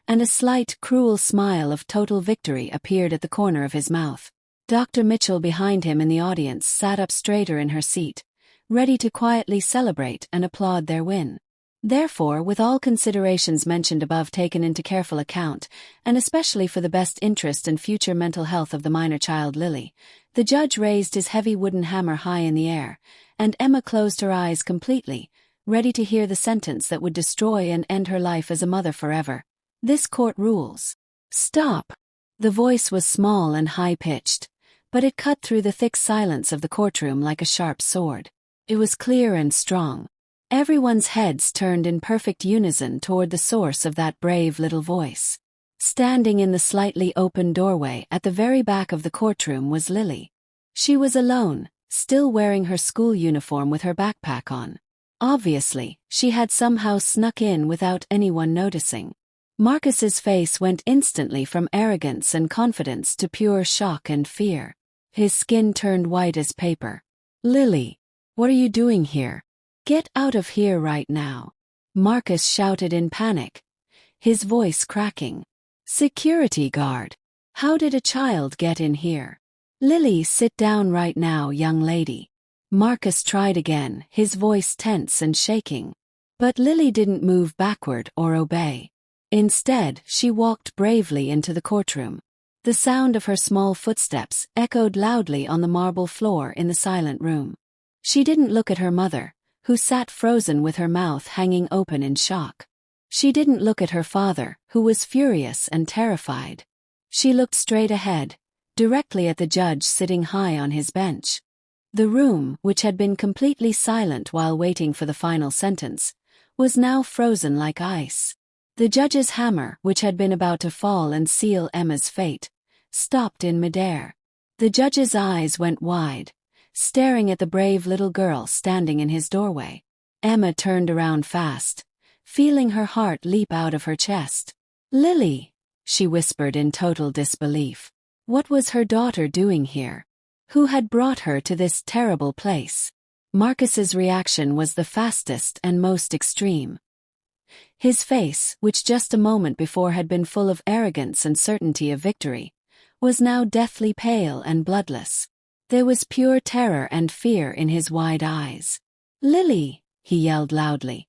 and a slight, cruel smile of total victory appeared at the corner of his mouth. Dr. Mitchell behind him in the audience sat up straighter in her seat, ready to quietly celebrate and applaud their win. Therefore, with all considerations mentioned above taken into careful account, and especially for the best interest and future mental health of the minor child Lily, the judge raised his heavy wooden hammer high in the air, and Emma closed her eyes completely, ready to hear the sentence that would destroy and end her life as a mother forever. This court rules. Stop! The voice was small and high-pitched, but it cut through the thick silence of the courtroom like a sharp sword. It was clear and strong. Everyone's heads turned in perfect unison toward the source of that brave little voice. Standing in the slightly open doorway at the very back of the courtroom was Lily. She was alone, still wearing her school uniform with her backpack on. Obviously, she had somehow snuck in without anyone noticing. Marcus's face went instantly from arrogance and confidence to pure shock and fear. His skin turned white as paper. "Lily, what are you doing here? Get out of here right now," Marcus shouted in panic, his voice cracking. "Security guard. How did a child get in here?" "Lily, sit down right now, young lady." Marcus tried again, his voice tense and shaking. But Lily didn't move backward or obey. Instead, she walked bravely into the courtroom. The sound of her small footsteps echoed loudly on the marble floor in the silent room. She didn't look at her mother, who sat frozen with her mouth hanging open in shock. She didn't look at her father, who was furious and terrified. She looked straight ahead, directly at the judge sitting high on his bench. The room, which had been completely silent while waiting for the final sentence, was now frozen like ice. The judge's hammer, which had been about to fall and seal Emma's fate, stopped in midair. The judge's eyes went wide, staring at the brave little girl standing in his doorway. Emma turned around fast, feeling her heart leap out of her chest. "Lily," she whispered in total disbelief. What was her daughter doing here? Who had brought her to this terrible place? Marcus's reaction was the fastest and most extreme. His face, which just a moment before had been full of arrogance and certainty of victory, was now deathly pale and bloodless. There was pure terror and fear in his wide eyes. "Lily," he yelled loudly,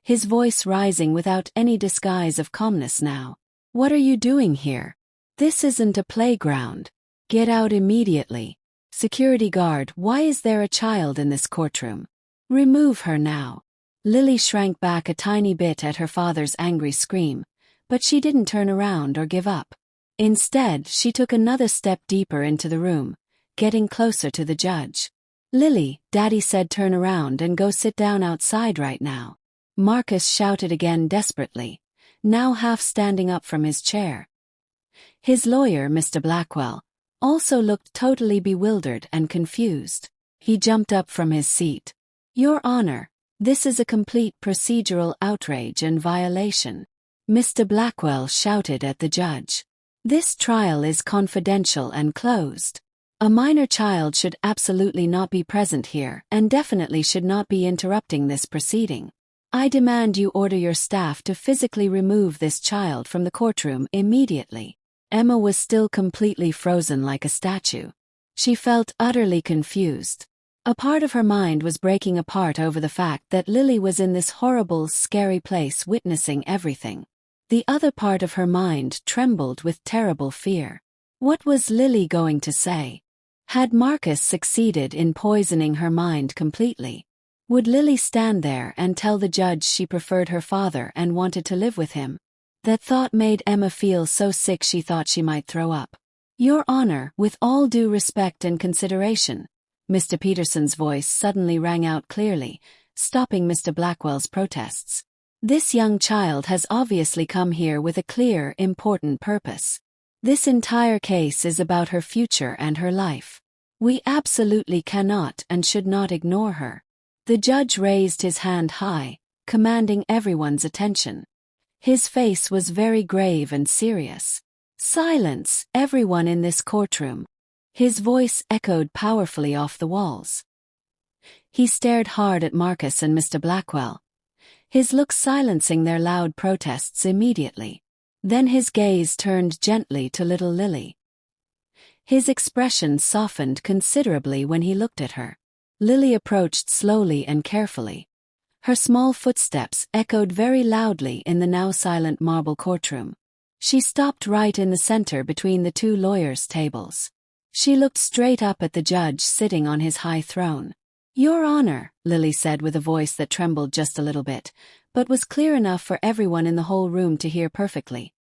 his voice rising without any disguise of calmness now. "What are you doing here? This isn't a playground. Get out immediately. Security guard, why is there a child in this courtroom? Remove her now." Lily shrank back a tiny bit at her father's angry scream, but she didn't turn around or give up. Instead, she took another step deeper into the room, getting closer to the judge. "Lily," Daddy said, "turn around and go sit down outside right now." Marcus shouted again desperately, now half standing up from his chair. His lawyer, Mr. Blackwell, also looked totally bewildered and confused. He jumped up from his seat. "Your Honor, this is a complete procedural outrage and violation," Mr. Blackwell shouted at the judge. "This trial is confidential and closed. A minor child should absolutely not be present here and definitely should not be interrupting this proceeding. I demand you order your staff to physically remove this child from the courtroom immediately." Emma was still completely frozen like a statue. She felt utterly confused. A part of her mind was breaking apart over the fact that Lily was in this horrible, scary place witnessing everything. The other part of her mind trembled with terrible fear. What was Lily going to say? Had Marcus succeeded in poisoning her mind completely? Would Lily stand there and tell the judge she preferred her father and wanted to live with him? That thought made Emma feel so sick she thought she might throw up. "Your Honor, with all due respect and consideration," Mr. Peterson's voice suddenly rang out clearly, stopping Mr. Blackwell's protests. "This young child has obviously come here with a clear, important purpose. This entire case is about her future and her life. We absolutely cannot and should not ignore her." The judge raised his hand high, commanding everyone's attention. His face was very grave and serious. "Silence, everyone in this courtroom." His voice echoed powerfully off the walls. He stared hard at Marcus and Mr. Blackwell, his look silencing their loud protests immediately. Then his gaze turned gently to little Lily. His expression softened considerably when he looked at her. Lily approached slowly and carefully. Her small footsteps echoed very loudly in the now silent marble courtroom. She stopped right in the center between the two lawyers' tables. She looked straight up at the judge sitting on his high throne. "Your Honor," Lily said with a voice that trembled just a little bit, but was clear enough for everyone in the whole room to hear perfectly.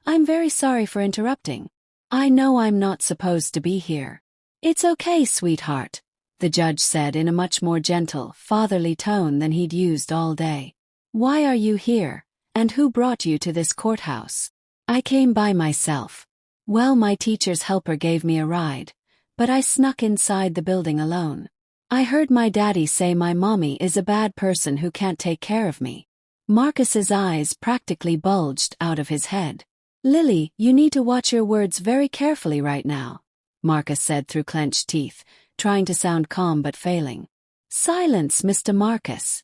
"I'm very sorry for interrupting. I know I'm not supposed to be here." "It's okay, sweetheart," the judge said in a much more gentle, fatherly tone than he'd used all day. "Why are you here, and who brought you to this courthouse?" "I came by myself. Well, my teacher's helper gave me a ride, but I snuck inside the building alone. I heard my daddy say my mommy is a bad person who can't take care of me." Marcus's eyes practically bulged out of his head. "Lily, you need to watch your words very carefully right now," Marcus said through clenched teeth, trying to sound calm but failing. "Silence, Mr. Marcus,"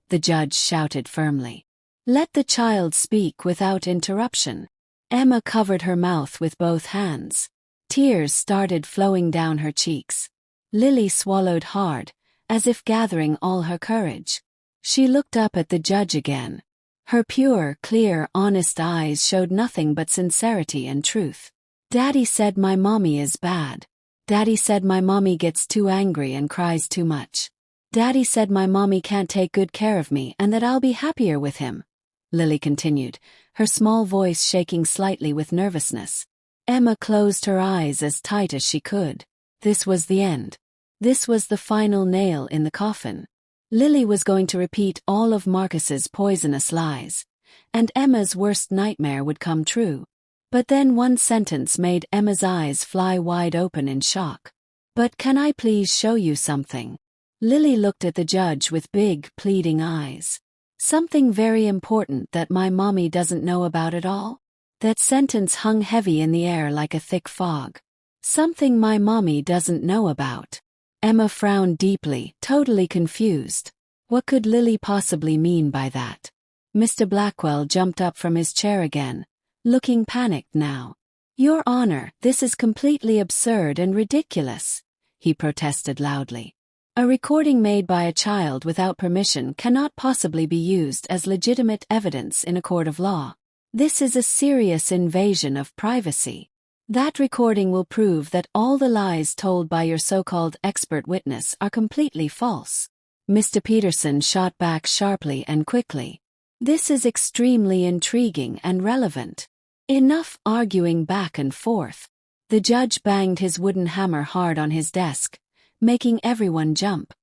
the judge shouted firmly. "Let the child speak without interruption." Emma covered her mouth with both hands. Tears started flowing down her cheeks. Lily swallowed hard, as if gathering all her courage. She looked up at the judge again. Her pure, clear, honest eyes showed nothing but sincerity and truth. "Daddy said my mommy is bad. Daddy said my mommy gets too angry and cries too much. Daddy said my mommy can't take good care of me and that I'll be happier with him," Lily continued, her small voice shaking slightly with nervousness. Emma closed her eyes as tight as she could. This was the end. This was the final nail in the coffin. Lily was going to repeat all of Marcus's poisonous lies, and Emma's worst nightmare would come true. But then one sentence made Emma's eyes fly wide open in shock. "But can I please show you something?" Lily looked at the judge with big, pleading eyes. "Something very important that my mommy doesn't know about at all?" That sentence hung heavy in the air like a thick fog. "Something my mommy doesn't know about." Emma frowned deeply, totally confused. What could Lily possibly mean by that? Mr. Blackwell jumped up from his chair again, looking panicked now. "Your Honor, this is completely absurd and ridiculous," he protested loudly. "A recording made by a child without permission cannot possibly be used as legitimate evidence in a court of law. This is a serious invasion of privacy. That recording will prove that all the lies told by your so-called expert witness are completely false." Mr. Peterson shot back sharply and quickly. "This is extremely intriguing and relevant. Enough arguing back and forth." The judge banged his wooden hammer hard on his desk, making everyone jump.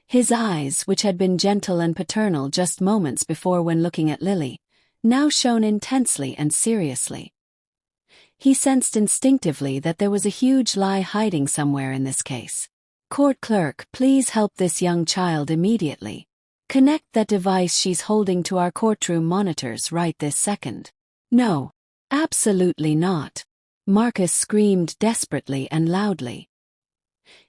His eyes, which had been gentle and paternal just moments before when looking at Lily, now shone intensely and seriously. He sensed instinctively that there was a huge lie hiding somewhere in this case. "Court clerk, please help this young child immediately. Connect that device she's holding to our courtroom monitors right this second." "No. Absolutely not," Marcus screamed desperately and loudly.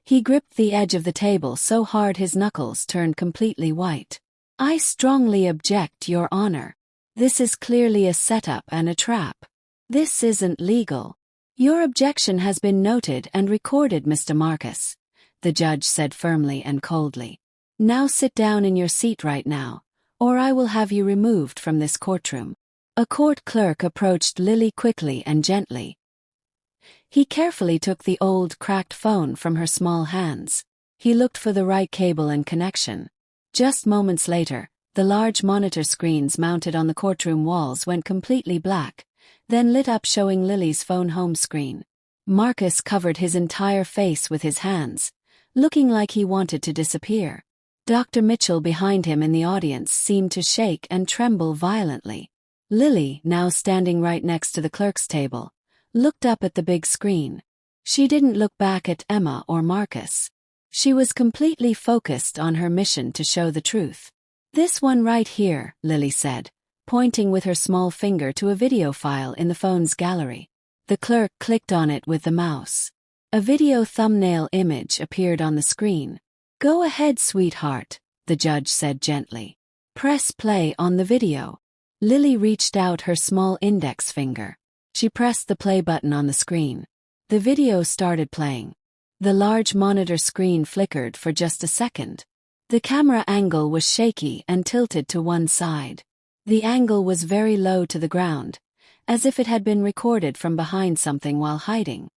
He gripped the edge of the table so hard his knuckles turned completely white. "I strongly object, Your Honor. This is clearly a setup and a trap. This isn't legal." "Your objection has been noted and recorded, Mr. Marcus," the judge said firmly and coldly. "Now sit down in your seat right now, or I will have you removed from this courtroom." A court clerk approached Lily quickly and gently. He carefully took the old, cracked phone from her small hands. He looked for the right cable and connection. Just moments later, the large monitor screens mounted on the courtroom walls went completely black, then lit up showing Lily's phone home screen. Marcus covered his entire face with his hands, looking like he wanted to disappear. Dr. Mitchell behind him in the audience seemed to shake and tremble violently. Lily, now standing right next to the clerk's table, looked up at the big screen. She didn't look back at Emma or Marcus. She was completely focused on her mission to show the truth. "This one right here," Lily said, pointing with her small finger to a video file in the phone's gallery. The clerk clicked on it with the mouse. A video thumbnail image appeared on the screen. "Go ahead, sweetheart," the judge said gently. Press play on the video. Lily reached out her small index finger. She pressed the play button on the screen. The video started playing. The large monitor screen flickered for just a second. The camera angle was shaky and tilted to one side. The angle was very low to the ground, as if it had been recorded from behind something while hiding.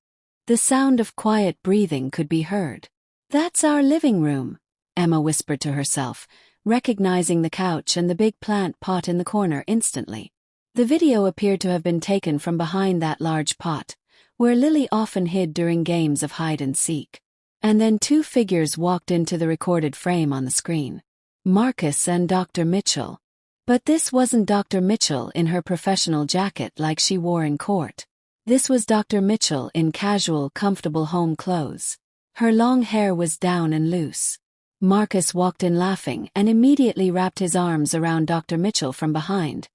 The sound of quiet breathing could be heard. "That's our living room," Emma whispered to herself, recognizing the couch and the big plant pot in the corner instantly. The video appeared to have been taken from behind that large pot, where Lily often hid during games of hide and seek. And then two figures walked into the recorded frame on the screen. Marcus and Dr. Mitchell. But this wasn't Dr. Mitchell in her professional jacket like she wore in court. This was Dr. Mitchell in casual, comfortable home clothes. Her long hair was down and loose. Marcus walked in laughing and immediately wrapped his arms around Dr. Mitchell from behind,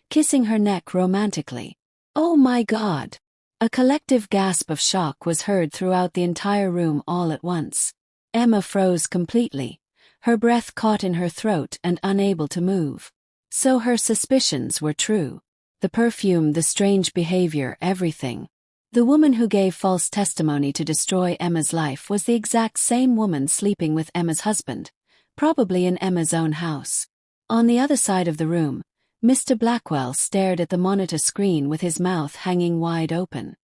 kissing her neck romantically. "Oh my God!" A collective gasp of shock was heard throughout the entire room all at once. Emma froze completely, her breath caught in her throat and unable to move. So her suspicions were true. The perfume, the strange behavior, everything. The woman who gave false testimony to destroy Emma's life was the exact same woman sleeping with Emma's husband, probably in Emma's own house. On the other side of the room, Mr. Blackwell stared at the monitor screen with his mouth hanging wide open.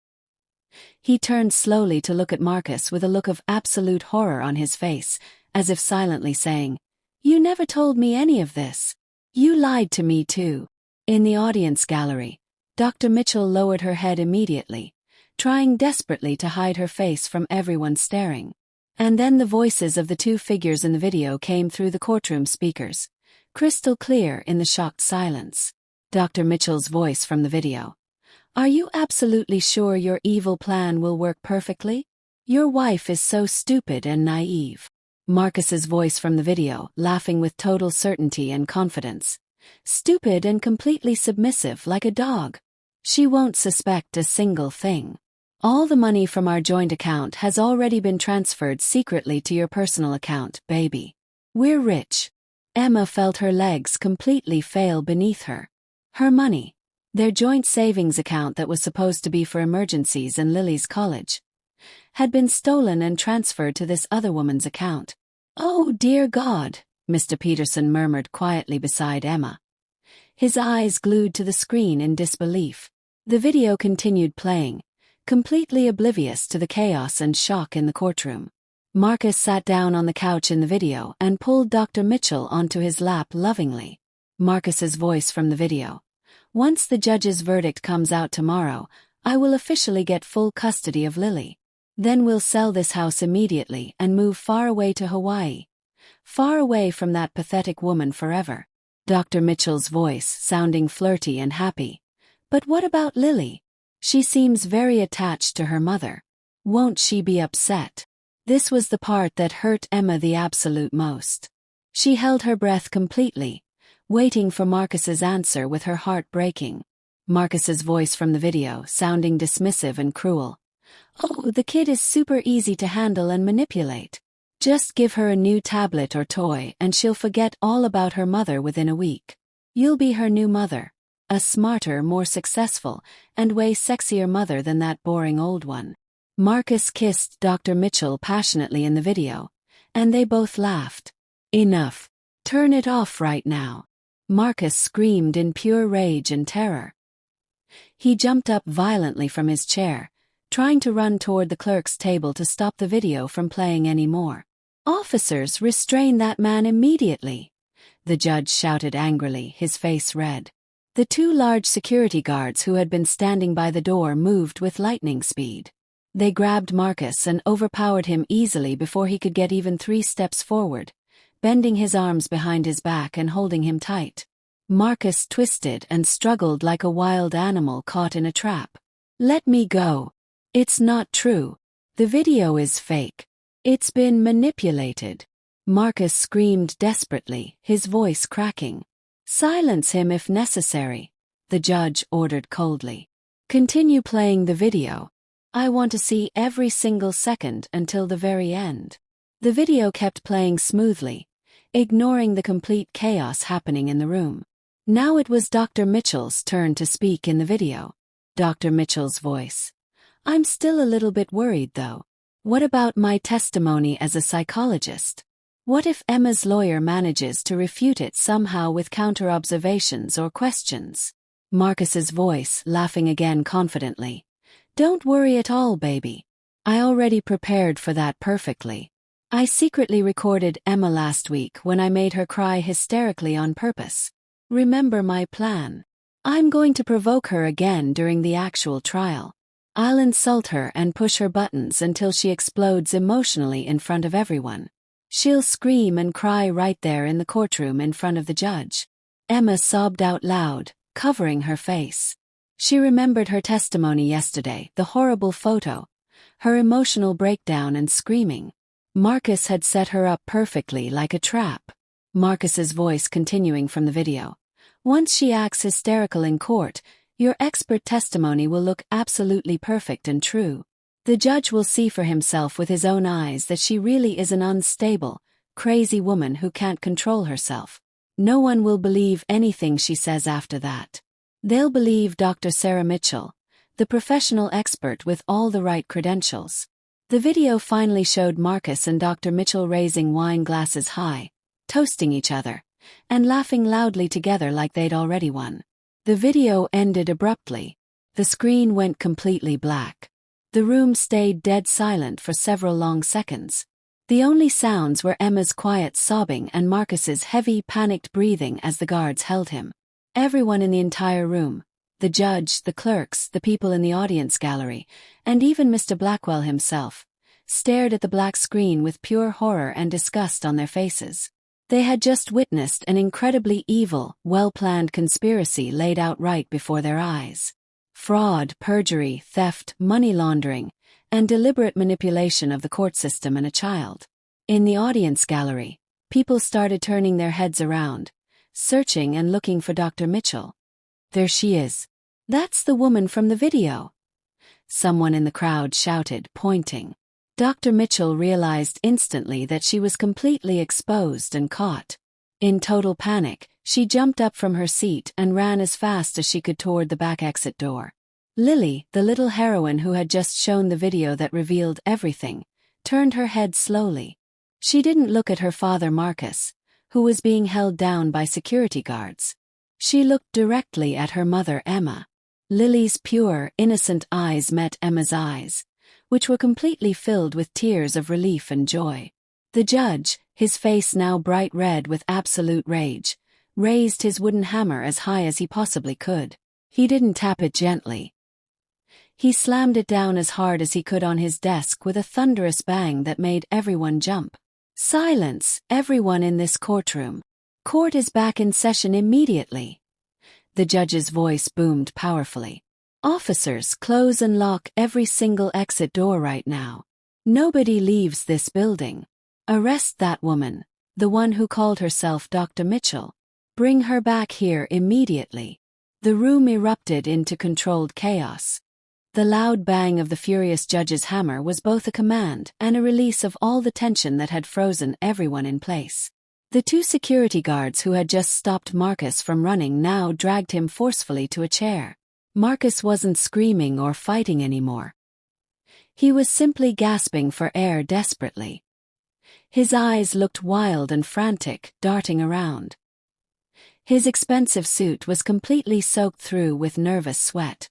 He turned slowly to look at Marcus with a look of absolute horror on his face, as if silently saying, "You never told me any of this. You lied to me too." In the audience gallery, Dr. Mitchell lowered her head immediately, trying desperately to hide her face from everyone staring. And then the voices of the two figures in the video came through the courtroom speakers, crystal clear in the shocked silence. Dr. Mitchell's voice from the video. "Are you absolutely sure your evil plan will work perfectly? Your wife is so stupid and naive." Marcus's voice from the video, laughing with total certainty and confidence. "Stupid and completely submissive like a dog. She won't suspect a single thing. All the money from our joint account has already been transferred secretly to your personal account, baby. We're rich." Emma felt her legs completely fail beneath her. Her money. Their joint savings account that was supposed to be for emergencies and Lily's college, had been stolen and transferred to this other woman's account. "Oh dear God," Mr. Peterson murmured quietly beside Emma, his eyes glued to the screen in disbelief. The video continued playing, completely oblivious to the chaos and shock in the courtroom. Marcus sat down on the couch in the video and pulled Dr. Mitchell onto his lap lovingly. Marcus's voice from the video. "Once the judge's verdict comes out tomorrow, I will officially get full custody of Lily. Then we'll sell this house immediately and move far away to Hawaii. Far away from that pathetic woman forever." Dr. Mitchell's voice, sounding flirty and happy. "But what about Lily? She seems very attached to her mother. Won't she be upset?" This was the part that hurt Emma the absolute most. She held her breath completely, waiting for Marcus's answer with her heart breaking. Marcus's voice from the video, sounding dismissive and cruel. "Oh, the kid is super easy to handle and manipulate. Just give her a new tablet or toy and she'll forget all about her mother within a week. You'll be her new mother. A smarter, more successful, and way sexier mother than that boring old one." Marcus kissed Dr. Mitchell passionately in the video, and they both laughed. "Enough. Turn it off right now." Marcus screamed in pure rage and terror. He jumped up violently from his chair, trying to run toward the clerk's table to stop the video from playing any more. "Officers, restrain that man immediately," the judge shouted angrily, his face red. The two large security guards who had been standing by the door moved with lightning speed. They grabbed Marcus and overpowered him easily before he could get even 3 steps forward, bending his arms behind his back and holding him tight. Marcus twisted and struggled like a wild animal caught in a trap. "Let me go. It's not true. The video is fake. It's been manipulated." Marcus screamed desperately, his voice cracking. "Silence him if necessary," the judge ordered coldly. "Continue playing the video. I want to see every single second until the very end." The video kept playing smoothly, ignoring the complete chaos happening in the room. Now it was Dr. Mitchell's turn to speak in the video. Dr. Mitchell's voice. "I'm still a little bit worried though. What about my testimony as a psychologist? What if Emma's lawyer manages to refute it somehow with counter-observations or questions?" Marcus's voice, laughing again confidently. "Don't worry at all, baby. I already prepared for that perfectly. I secretly recorded Emma last week when I made her cry hysterically on purpose. Remember my plan. I'm going to provoke her again during the actual trial. I'll insult her and push her buttons until she explodes emotionally in front of everyone. She'll scream and cry right there in the courtroom in front of the judge." Emma sobbed out loud, covering her face. She remembered her testimony yesterday, the horrible photo, her emotional breakdown and screaming. Marcus had set her up perfectly like a trap. Marcus's voice continuing from the video. "Once she acts hysterical in court, your expert testimony will look absolutely perfect and true. The judge will see for himself with his own eyes that she really is an unstable, crazy woman who can't control herself. No one will believe anything she says after that. They'll believe Dr. Sarah Mitchell, the professional expert with all the right credentials." The video finally showed Marcus and Dr. Mitchell raising wine glasses high, toasting each other, and laughing loudly together like they'd already won. The video ended abruptly. The screen went completely black. The room stayed dead silent for several long seconds. The only sounds were Emma's quiet sobbing and Marcus's heavy, panicked breathing as the guards held him. Everyone in the entire room, the judge, the clerks, the people in the audience gallery, and even Mr. Blackwell himself, stared at the black screen with pure horror and disgust on their faces. They had just witnessed an incredibly evil, well-planned conspiracy laid out right before their eyes. Fraud, perjury, theft, money laundering, and deliberate manipulation of the court system and a child. In the audience gallery, people started turning their heads around, searching and looking for Dr. Mitchell. "There she is. That's the woman from the video," someone in the crowd shouted, pointing. Dr. Mitchell realized instantly that she was completely exposed and caught. In total panic, she jumped up from her seat and ran as fast as she could toward the back exit door. Lily, the little heroine who had just shown the video that revealed everything, turned her head slowly. She didn't look at her father Marcus, who was being held down by security guards. She looked directly at her mother Emma. Lily's pure, innocent eyes met Emma's eyes, which were completely filled with tears of relief and joy. The judge, his face now bright red with absolute rage, raised his wooden hammer as high as he possibly could. He didn't tap it gently. He slammed it down as hard as he could on his desk with a thunderous bang that made everyone jump. "Silence, everyone in this courtroom. Court is back in session immediately." The judge's voice boomed powerfully. "Officers, close and lock every single exit door right now. Nobody leaves this building. Arrest that woman, the one who called herself Dr. Mitchell. Bring her back here immediately." The room erupted into controlled chaos. The loud bang of the furious judge's hammer was both a command and a release of all the tension that had frozen everyone in place. The two security guards who had just stopped Marcus from running now dragged him forcefully to a chair. Marcus wasn't screaming or fighting anymore. He was simply gasping for air desperately. His eyes looked wild and frantic, darting around. His expensive suit was completely soaked through with nervous sweat.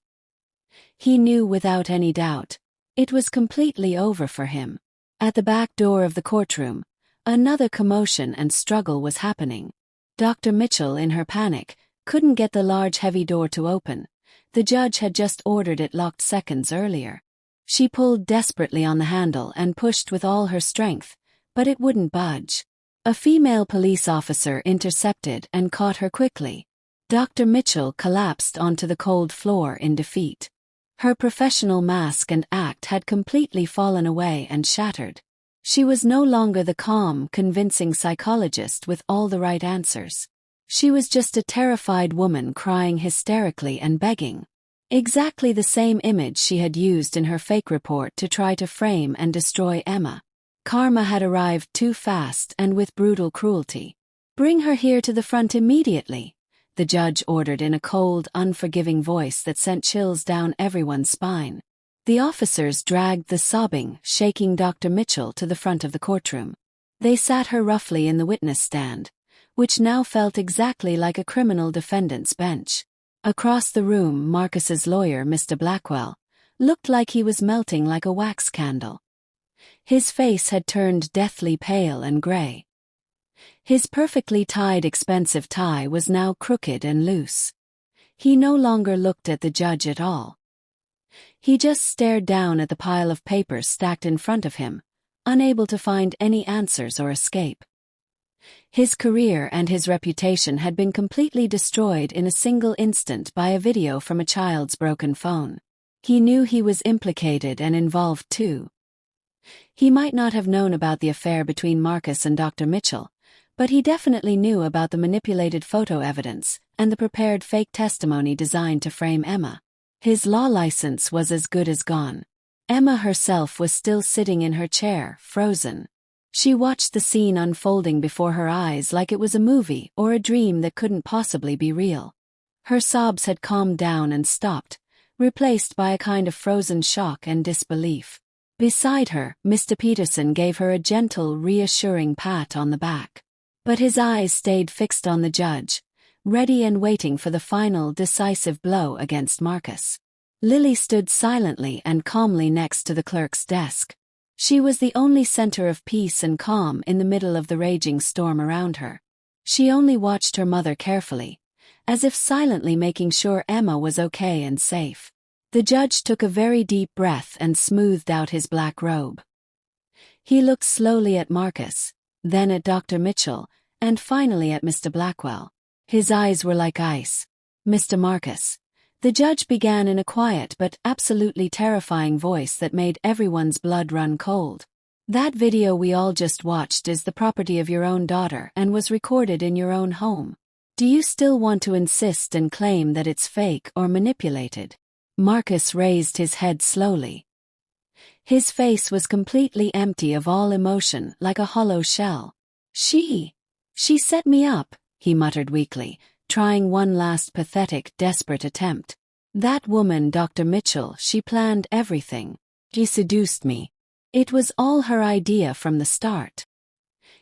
He knew without any doubt, it was completely over for him. At the back door of the courtroom, another commotion and struggle was happening. Dr. Mitchell, in her panic, couldn't get the large heavy door to open. The judge had just ordered it locked seconds earlier. She pulled desperately on the handle and pushed with all her strength, but it wouldn't budge. A female police officer intercepted and caught her quickly. Dr. Mitchell collapsed onto the cold floor in defeat. Her professional mask and act had completely fallen away and shattered. She was no longer the calm, convincing psychologist with all the right answers. She was just a terrified woman crying hysterically and begging. Exactly the same image she had used in her fake report to try to frame and destroy Emma. Karma had arrived too fast and with brutal cruelty. "Bring her here to the front immediately," the judge ordered in a cold, unforgiving voice that sent chills down everyone's spine. The officers dragged the sobbing, shaking Dr. Mitchell to the front of the courtroom. They sat her roughly in the witness stand, which now felt exactly like a criminal defendant's bench. Across the room, Marcus's lawyer, Mr. Blackwell, looked like he was melting like a wax candle. His face had turned deathly pale and gray. His perfectly tied expensive tie was now crooked and loose. He no longer looked at the judge at all. He just stared down at the pile of papers stacked in front of him, unable to find any answers or escape. His career and his reputation had been completely destroyed in a single instant by a video from a child's broken phone. He knew he was implicated and involved too. He might not have known about the affair between Marcus and Dr. Mitchell, but he definitely knew about the manipulated photo evidence and the prepared fake testimony designed to frame Emma. His law license was as good as gone. Emma herself was still sitting in her chair, frozen. She watched the scene unfolding before her eyes like it was a movie or a dream that couldn't possibly be real. Her sobs had calmed down and stopped, replaced by a kind of frozen shock and disbelief. Beside her, Mr. Peterson gave her a gentle, reassuring pat on the back. But his eyes stayed fixed on the judge, ready and waiting for the final, decisive blow against Marcus. Lily stood silently and calmly next to the clerk's desk. She was the only center of peace and calm in the middle of the raging storm around her. She only watched her mother carefully, as if silently making sure Emma was okay and safe. The judge took a very deep breath and smoothed out his black robe. He looked slowly at Marcus, then at Dr. Mitchell, and finally at Mr. Blackwell. His eyes were like ice. "Mr. Marcus," the judge began in a quiet but absolutely terrifying voice that made everyone's blood run cold. "That video we all just watched is the property of your own daughter and was recorded in your own home. Do you still want to insist and claim that it's fake or manipulated?" Marcus raised his head slowly. His face was completely empty of all emotion, like a hollow shell. She set me up," he muttered weakly, trying one last pathetic, desperate attempt. "That woman, Dr. Mitchell, she planned everything. She seduced me. It was all her idea from the start."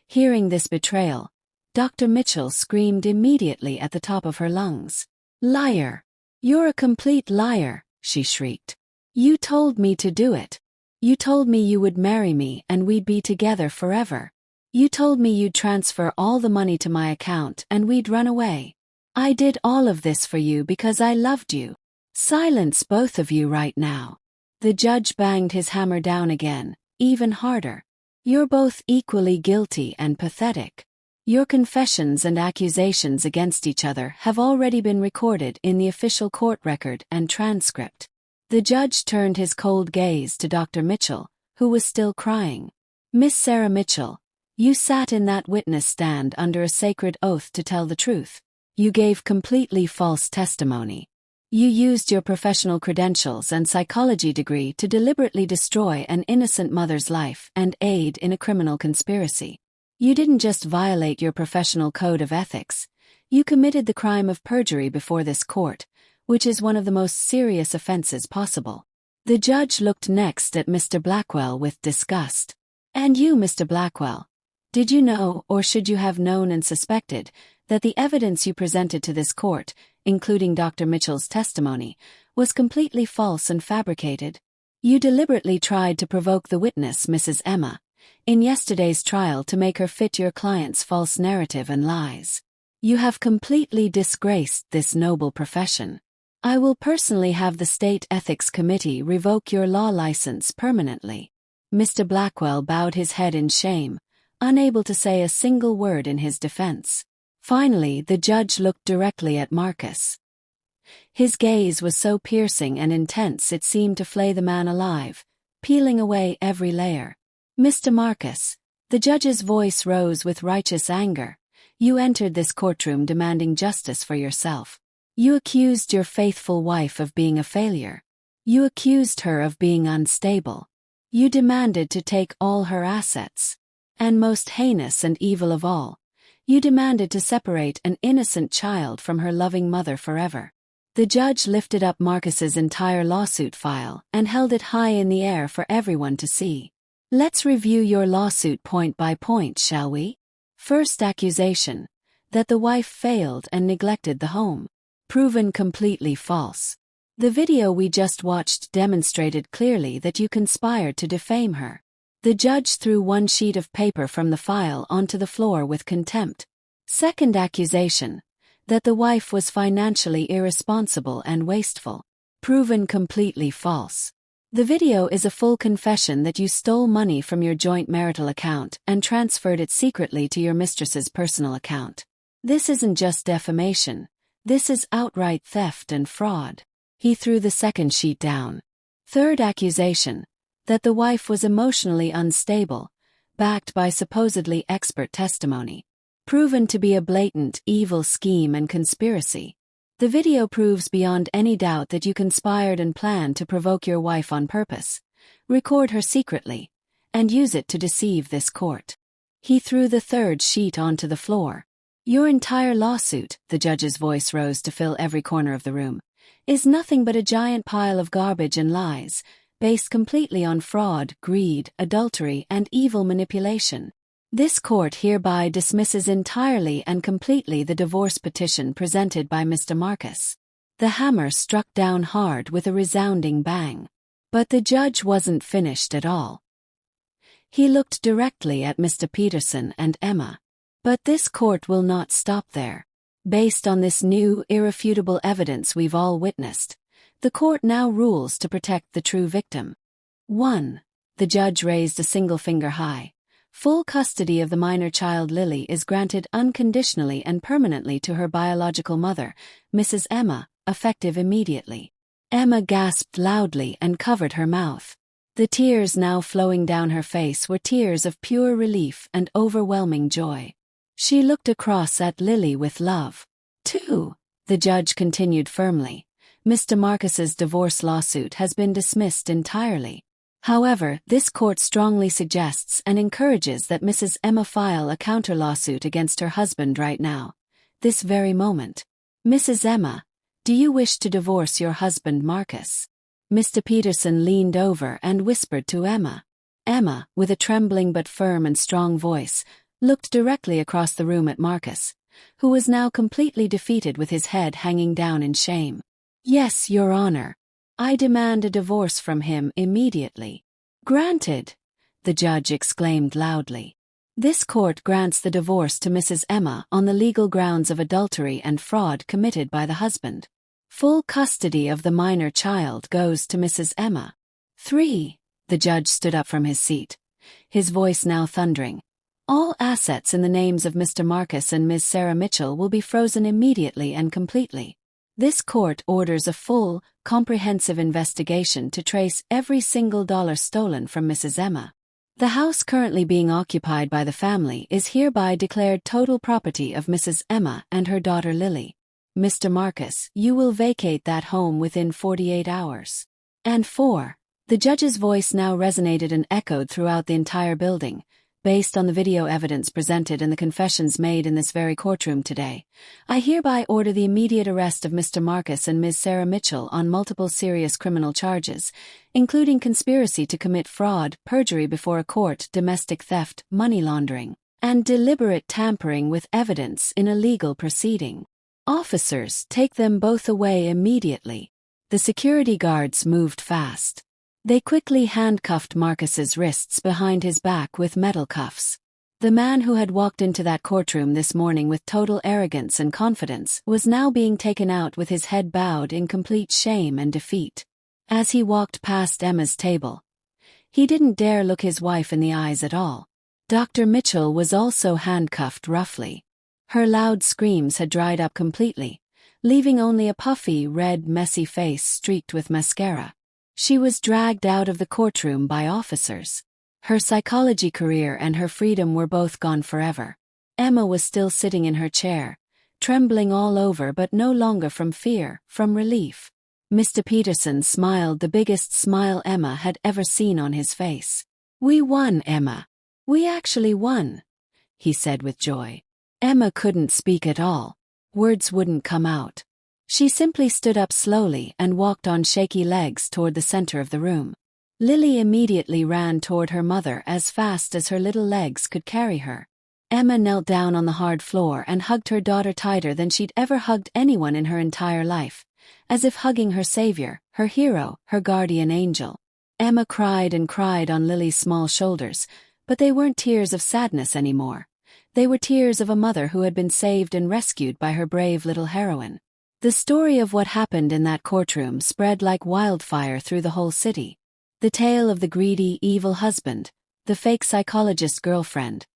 Hearing this betrayal, Dr. Mitchell screamed immediately at the top of her lungs. "Liar! You're a complete liar," she shrieked. "You told me to do it. You told me you would marry me and we'd be together forever. You told me you'd transfer all the money to my account and we'd run away. I did all of this for you because I loved you. Silence both of you right now." The judge banged his hammer down again, even harder. "You're both equally guilty and pathetic. Your confessions and accusations against each other have already been recorded in the official court record and transcript." The judge turned his cold gaze to Dr. Mitchell, who was still crying. "Miss Sarah Mitchell, you sat in that witness stand under a sacred oath to tell the truth. You gave completely false testimony. You used your professional credentials and psychology degree to deliberately destroy an innocent mother's life and aid in a criminal conspiracy. You didn't just violate your professional code of ethics, you committed the crime of perjury before this court, which is one of the most serious offenses possible." The judge looked next at Mr. Blackwell with disgust. "And you, Mr. Blackwell, did you know, or should you have known and suspected, that the evidence you presented to this court, including Dr. Mitchell's testimony, was completely false and fabricated? You deliberately tried to provoke the witness, Mrs. Emma, in yesterday's trial to make her fit your client's false narrative and lies. You have completely disgraced this noble profession. I will personally have the State Ethics Committee revoke your law license permanently." Mr. Blackwell bowed his head in shame, unable to say a single word in his defense. Finally, the judge looked directly at Marcus. His gaze was so piercing and intense it seemed to flay the man alive, peeling away every layer. "Mr. Marcus," the judge's voice rose with righteous anger, "you entered this courtroom demanding justice for yourself. You accused your faithful wife of being a failure. You accused her of being unstable. You demanded to take all her assets. And most heinous and evil of all, you demanded to separate an innocent child from her loving mother forever. The judge lifted up Marcus's entire lawsuit file and held it high in the air for everyone to see. Let's review your lawsuit point by point, shall we? First accusation: that the wife failed and neglected the home. Proven completely false. The video we just watched demonstrated clearly that you conspired to defame her. The judge threw one sheet of paper from the file onto the floor with contempt. Second accusation: that the wife was financially irresponsible and wasteful. Proven completely false. The video is a full confession that you stole money from your joint marital account and transferred it secretly to your mistress's personal account. This isn't just defamation. This is outright theft and fraud. He threw the second sheet down. Third accusation: that the wife was emotionally unstable, backed by supposedly expert testimony. Proven to be a blatant, evil scheme and conspiracy. The video proves beyond any doubt that you conspired and planned to provoke your wife on purpose, record her secretly, and use it to deceive this court. He threw the third sheet onto the floor. Your entire lawsuit, the judge's voice rose to fill every corner of the room, is nothing but a giant pile of garbage and lies, based completely on fraud, greed, adultery, and evil manipulation. This court hereby dismisses entirely and completely the divorce petition presented by Mr. Marcus. The hammer struck down hard with a resounding bang. But the judge wasn't finished at all. He looked directly at Mr. Peterson and Emma. But this court will not stop there. Based on this new, irrefutable evidence we've all witnessed, the court now rules to protect the true victim. 1. The judge raised a single finger high. Full custody of the minor child Lily is granted unconditionally and permanently to her biological mother, Mrs. Emma, effective immediately. Emma gasped loudly and covered her mouth. The tears now flowing down her face were tears of pure relief and overwhelming joy. She looked across at Lily with love. 2. The judge continued firmly. Mr. Marcus's divorce lawsuit has been dismissed entirely. However, this court strongly suggests and encourages that Mrs. Emma file a counter-lawsuit against her husband right now, this very moment. Mrs. Emma, do you wish to divorce your husband Marcus? Mr. Peterson leaned over and whispered to Emma. Emma, with a trembling but firm and strong voice, looked directly across the room at Marcus, who was now completely defeated with his head hanging down in shame. Yes, Your Honor. I demand a divorce from him immediately. Granted, the judge exclaimed loudly. This court grants the divorce to Mrs. Emma on the legal grounds of adultery and fraud committed by the husband. Full custody of the minor child goes to Mrs. Emma. 3. The judge stood up from his seat, his voice now thundering. All assets in the names of Mr. Marcus and Ms. Sarah Mitchell will be frozen immediately and completely. This court orders a full, comprehensive investigation to trace every single dollar stolen from Mrs. Emma. The house currently being occupied by the family is hereby declared total property of Mrs. Emma and her daughter Lily. Mr. Marcus, you will vacate that home within 48 hours. And 4. The judge's voice now resonated and echoed throughout the entire building. Based on the video evidence presented and the confessions made in this very courtroom today, I hereby order the immediate arrest of Mr. Marcus and Ms. Sarah Mitchell on multiple serious criminal charges, including conspiracy to commit fraud, perjury before a court, domestic theft, money laundering, and deliberate tampering with evidence in a legal proceeding. Officers, take them both away immediately. The security guards moved fast. They quickly handcuffed Marcus's wrists behind his back with metal cuffs. The man who had walked into that courtroom this morning with total arrogance and confidence was now being taken out with his head bowed in complete shame and defeat. As he walked past Emma's table, he didn't dare look his wife in the eyes at all. Dr. Mitchell was also handcuffed roughly. Her loud screams had dried up completely, leaving only a puffy, red, messy face streaked with mascara. She was dragged out of the courtroom by officers. Her psychology career and her freedom were both gone forever. Emma was still sitting in her chair, trembling all over but no longer from fear, from relief. Mr. Peterson smiled the biggest smile Emma had ever seen on his face. "We won, Emma. We actually won," he said with joy. Emma couldn't speak at all. Words wouldn't come out. She simply stood up slowly and walked on shaky legs toward the center of the room. Lily immediately ran toward her mother as fast as her little legs could carry her. Emma knelt down on the hard floor and hugged her daughter tighter than she'd ever hugged anyone in her entire life, as if hugging her savior, her hero, her guardian angel. Emma cried and cried on Lily's small shoulders, but they weren't tears of sadness anymore. They were tears of a mother who had been saved and rescued by her brave little heroine. The story of what happened in that courtroom spread like wildfire through the whole city. The tale of the greedy, evil husband, the fake psychologist girlfriend,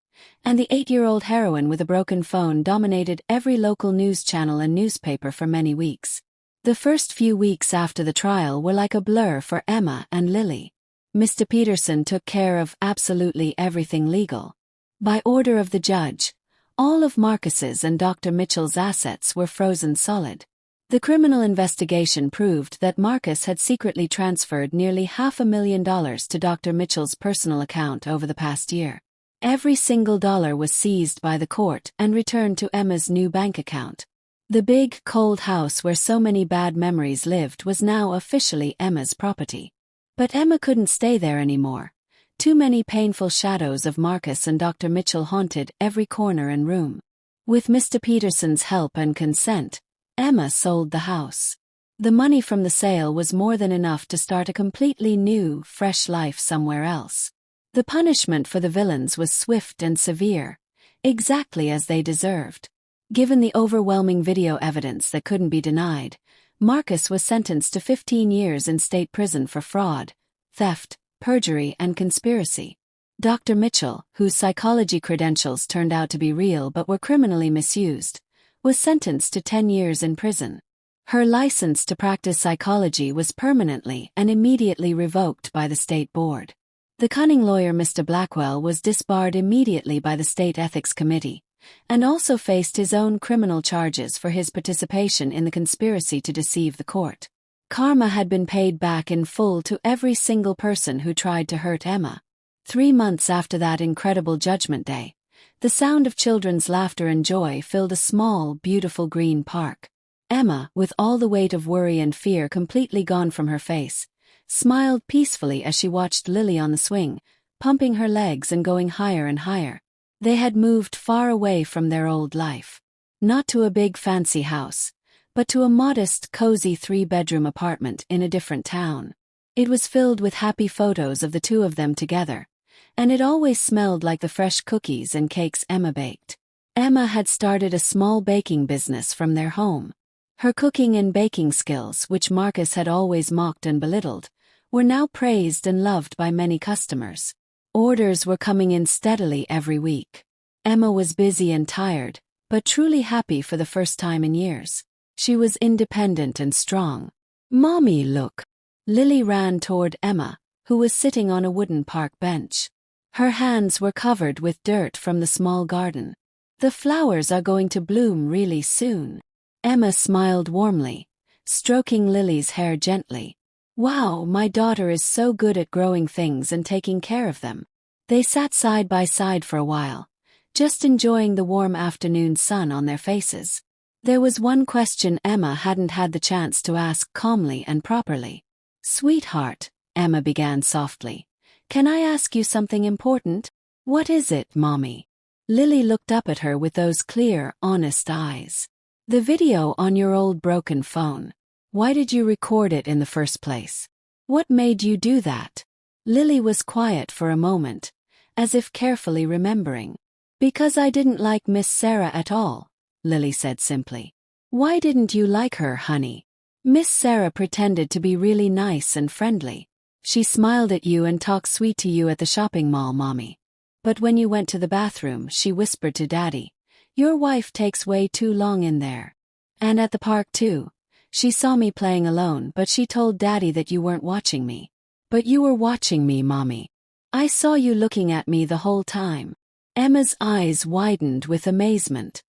and the 8-year-old heroine with a broken phone dominated every local news channel and newspaper for many weeks. The first few weeks after the trial were like a blur for Emma and Lily. Mr. Peterson took care of absolutely everything legal. By order of the judge, all of Marcus's and Dr. Mitchell's assets were frozen solid. The criminal investigation proved that Marcus had secretly transferred nearly $500,000 to Dr. Mitchell's personal account over the past year. Every single dollar was seized by the court and returned to Emma's new bank account. The big, cold house where so many bad memories lived was now officially Emma's property. But Emma couldn't stay there anymore. Too many painful shadows of Marcus and Dr. Mitchell haunted every corner and room. With Mr. Peterson's help and consent, Emma sold the house. The money from the sale was more than enough to start a completely new, fresh life somewhere else. The punishment for the villains was swift and severe, exactly as they deserved. Given the overwhelming video evidence that couldn't be denied, Marcus was sentenced to 15 years in state prison for fraud, theft, perjury, and conspiracy. Dr. Mitchell, whose psychology credentials turned out to be real but were criminally misused, was sentenced to 10 years in prison. Her license to practice psychology was permanently and immediately revoked by the state board. The cunning lawyer Mr. Blackwell was disbarred immediately by the state ethics committee, and also faced his own criminal charges for his participation in the conspiracy to deceive the court. Karma had been paid back in full to every single person who tried to hurt Emma. 3 months after that incredible judgment day, the sound of children's laughter and joy filled a small, beautiful green park. Emma, with all the weight of worry and fear completely gone from her face, smiled peacefully as she watched Lily on the swing, pumping her legs and going higher and higher. They had moved far away from their old life. Not to a big fancy house, but to a modest, cozy 3-bedroom apartment in a different town. It was filled with happy photos of the two of them together, and it always smelled like the fresh cookies and cakes Emma baked. Emma had started a small baking business from their home. Her cooking and baking skills, which Marcus had always mocked and belittled, were now praised and loved by many customers. Orders were coming in steadily every week. Emma was busy and tired, but truly happy for the first time in years. She was independent and strong. "Mommy, look." Lily ran toward Emma, who was sitting on a wooden park bench. Her hands were covered with dirt from the small garden. "The flowers are going to bloom really soon." Emma smiled warmly, stroking Lily's hair gently. "Wow, my daughter is so good at growing things and taking care of them." They sat side by side for a while, just enjoying the warm afternoon sun on their faces. There was one question Emma hadn't had the chance to ask calmly and properly. "Sweetheart," Emma began softly, "can I ask you something important?" "What is it, Mommy?" Lily looked up at her with those clear, honest eyes. "The video on your old broken phone. Why did you record it in the first place? What made you do that?" Lily was quiet for a moment, as if carefully remembering. "Because I didn't like Miss Sarah at all," Lily said simply. "Why didn't you like her, honey?" "Miss Sarah pretended to be really nice and friendly. She smiled at you and talked sweet to you at the shopping mall, Mommy. But when you went to the bathroom, she whispered to Daddy, 'Your wife takes way too long in there.' And at the park too. She saw me playing alone, but she told Daddy that you weren't watching me. But you were watching me, Mommy. I saw you looking at me the whole time." Emma's eyes widened with amazement.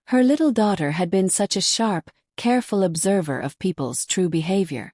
Her little daughter had been such a sharp, careful observer of people's true behavior.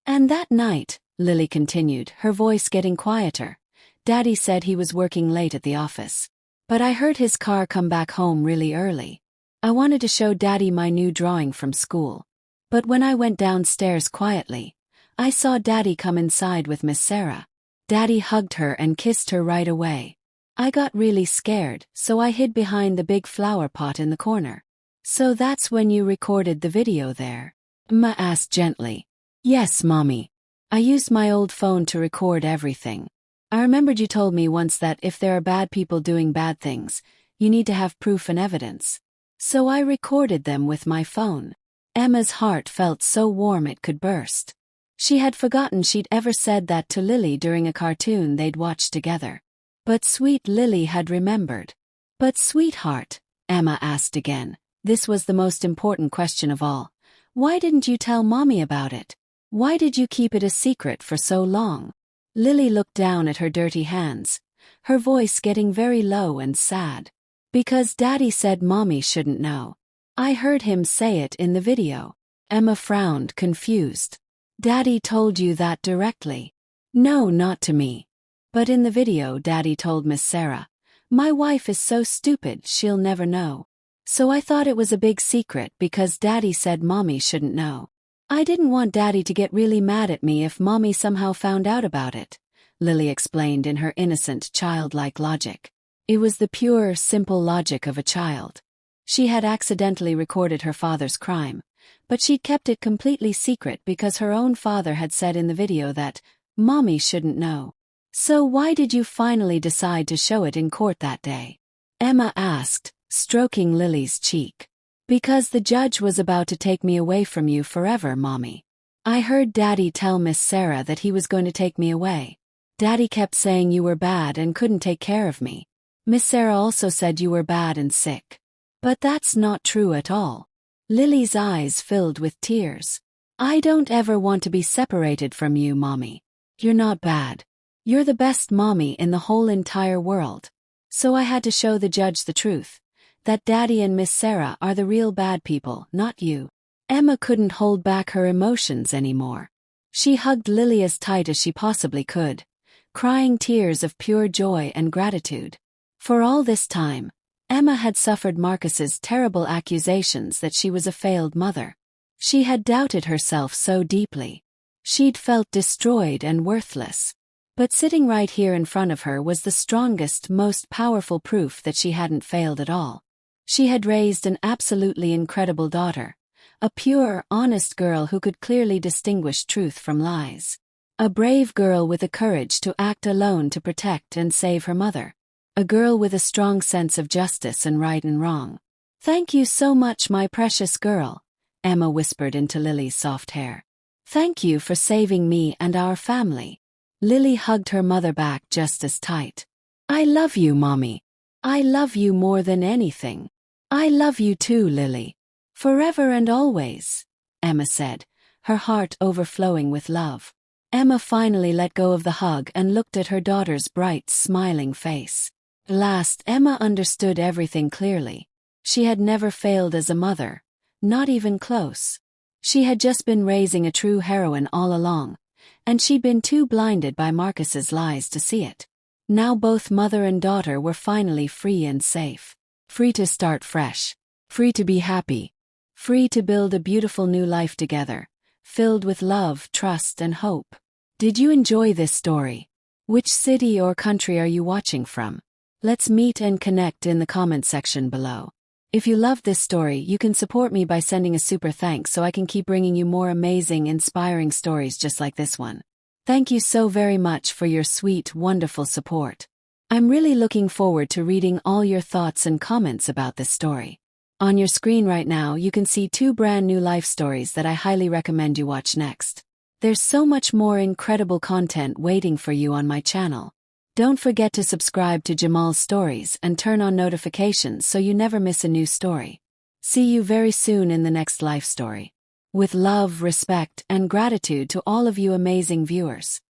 And that night, Lily continued, her voice getting quieter, Daddy said he was working late at the office. But I heard his car come back home really early. I wanted to show Daddy my new drawing from school. But when I went downstairs quietly, I saw Daddy come inside with Miss Sarah. Daddy hugged her and kissed her right away. I got really scared, so I hid behind the big flower pot in the corner. So that's when you recorded the video there? Ma asked gently. Yes, Mommy. I used my old phone to record everything. I remembered you told me once that if there are bad people doing bad things, you need to have proof and evidence. So I recorded them with my phone. Emma's heart felt so warm it could burst. She had forgotten she'd ever said that to Lily during a cartoon they'd watched together. But sweet Lily had remembered. But sweetheart, Emma asked again, this was the most important question of all. Why didn't you tell Mommy about it? Why did you keep it a secret for so long? Lily looked down at her dirty hands, her voice getting very low and sad. Because Daddy said Mommy shouldn't know. I heard him say it in the video. Emma frowned, confused. Daddy told you that directly? No, not to me. But in the video Daddy told Miss Sarah, my wife is so stupid she'll never know. So I thought it was a big secret because Daddy said Mommy shouldn't know. I didn't want Daddy to get really mad at me if Mommy somehow found out about it, Lily explained in her innocent, childlike logic. It was the pure, simple logic of a child. She had accidentally recorded her father's crime, but she'd kept it completely secret because her own father had said in the video that Mommy shouldn't know. So why did you finally decide to show it in court that day? Emma asked, stroking Lily's cheek. Because the judge was about to take me away from you forever, Mommy. I heard Daddy tell Miss Sarah that he was going to take me away. Daddy kept saying you were bad and couldn't take care of me. Miss Sarah also said you were bad and sick. But that's not true at all. Lily's eyes filled with tears. I don't ever want to be separated from you, Mommy. You're not bad. You're the best mommy in the whole entire world. So I had to show the judge the truth. That Daddy and Miss Sarah are the real bad people, not you. Emma couldn't hold back her emotions anymore. She hugged Lily as tight as she possibly could, crying tears of pure joy and gratitude. For all this time, Emma had suffered Marcus's terrible accusations that she was a failed mother. She had doubted herself so deeply. She'd felt destroyed and worthless. But sitting right here in front of her was the strongest, most powerful proof that she hadn't failed at all. She had raised an absolutely incredible daughter, a pure, honest girl who could clearly distinguish truth from lies. A brave girl with the courage to act alone to protect and save her mother. A girl with a strong sense of justice and right and wrong. Thank you so much, my precious girl, Emma whispered into Lily's soft hair. Thank you for saving me and our family. Lily hugged her mother back just as tight. I love you, Mommy. I love you more than anything. I love you too, Lily. Forever and always, Emma said, her heart overflowing with love. Emma finally let go of the hug and looked at her daughter's bright, smiling face. At last, Emma understood everything clearly. She had never failed as a mother, not even close. She had just been raising a true heroine all along, and she'd been too blinded by Marcus's lies to see it. Now both mother and daughter were finally free and safe. Free to start fresh. Free to be happy. Free to build a beautiful new life together, filled with love, trust, and hope. Did you enjoy this story? Which city or country are you watching from? Let's meet and connect in the comment section below. If you loved this story, you can support me by sending a super thanks so I can keep bringing you more amazing, inspiring stories just like this one. Thank you so very much for your sweet, wonderful support. I'm really looking forward to reading all your thoughts and comments about this story. On your screen right now, you can see 2 brand new life stories that I highly recommend you watch next. There's so much more incredible content waiting for you on my channel. Don't forget to subscribe to JAMAL'S Stories and turn on notifications so you never miss a new story. See you very soon in the next life story. With love, respect, and gratitude to all of you amazing viewers.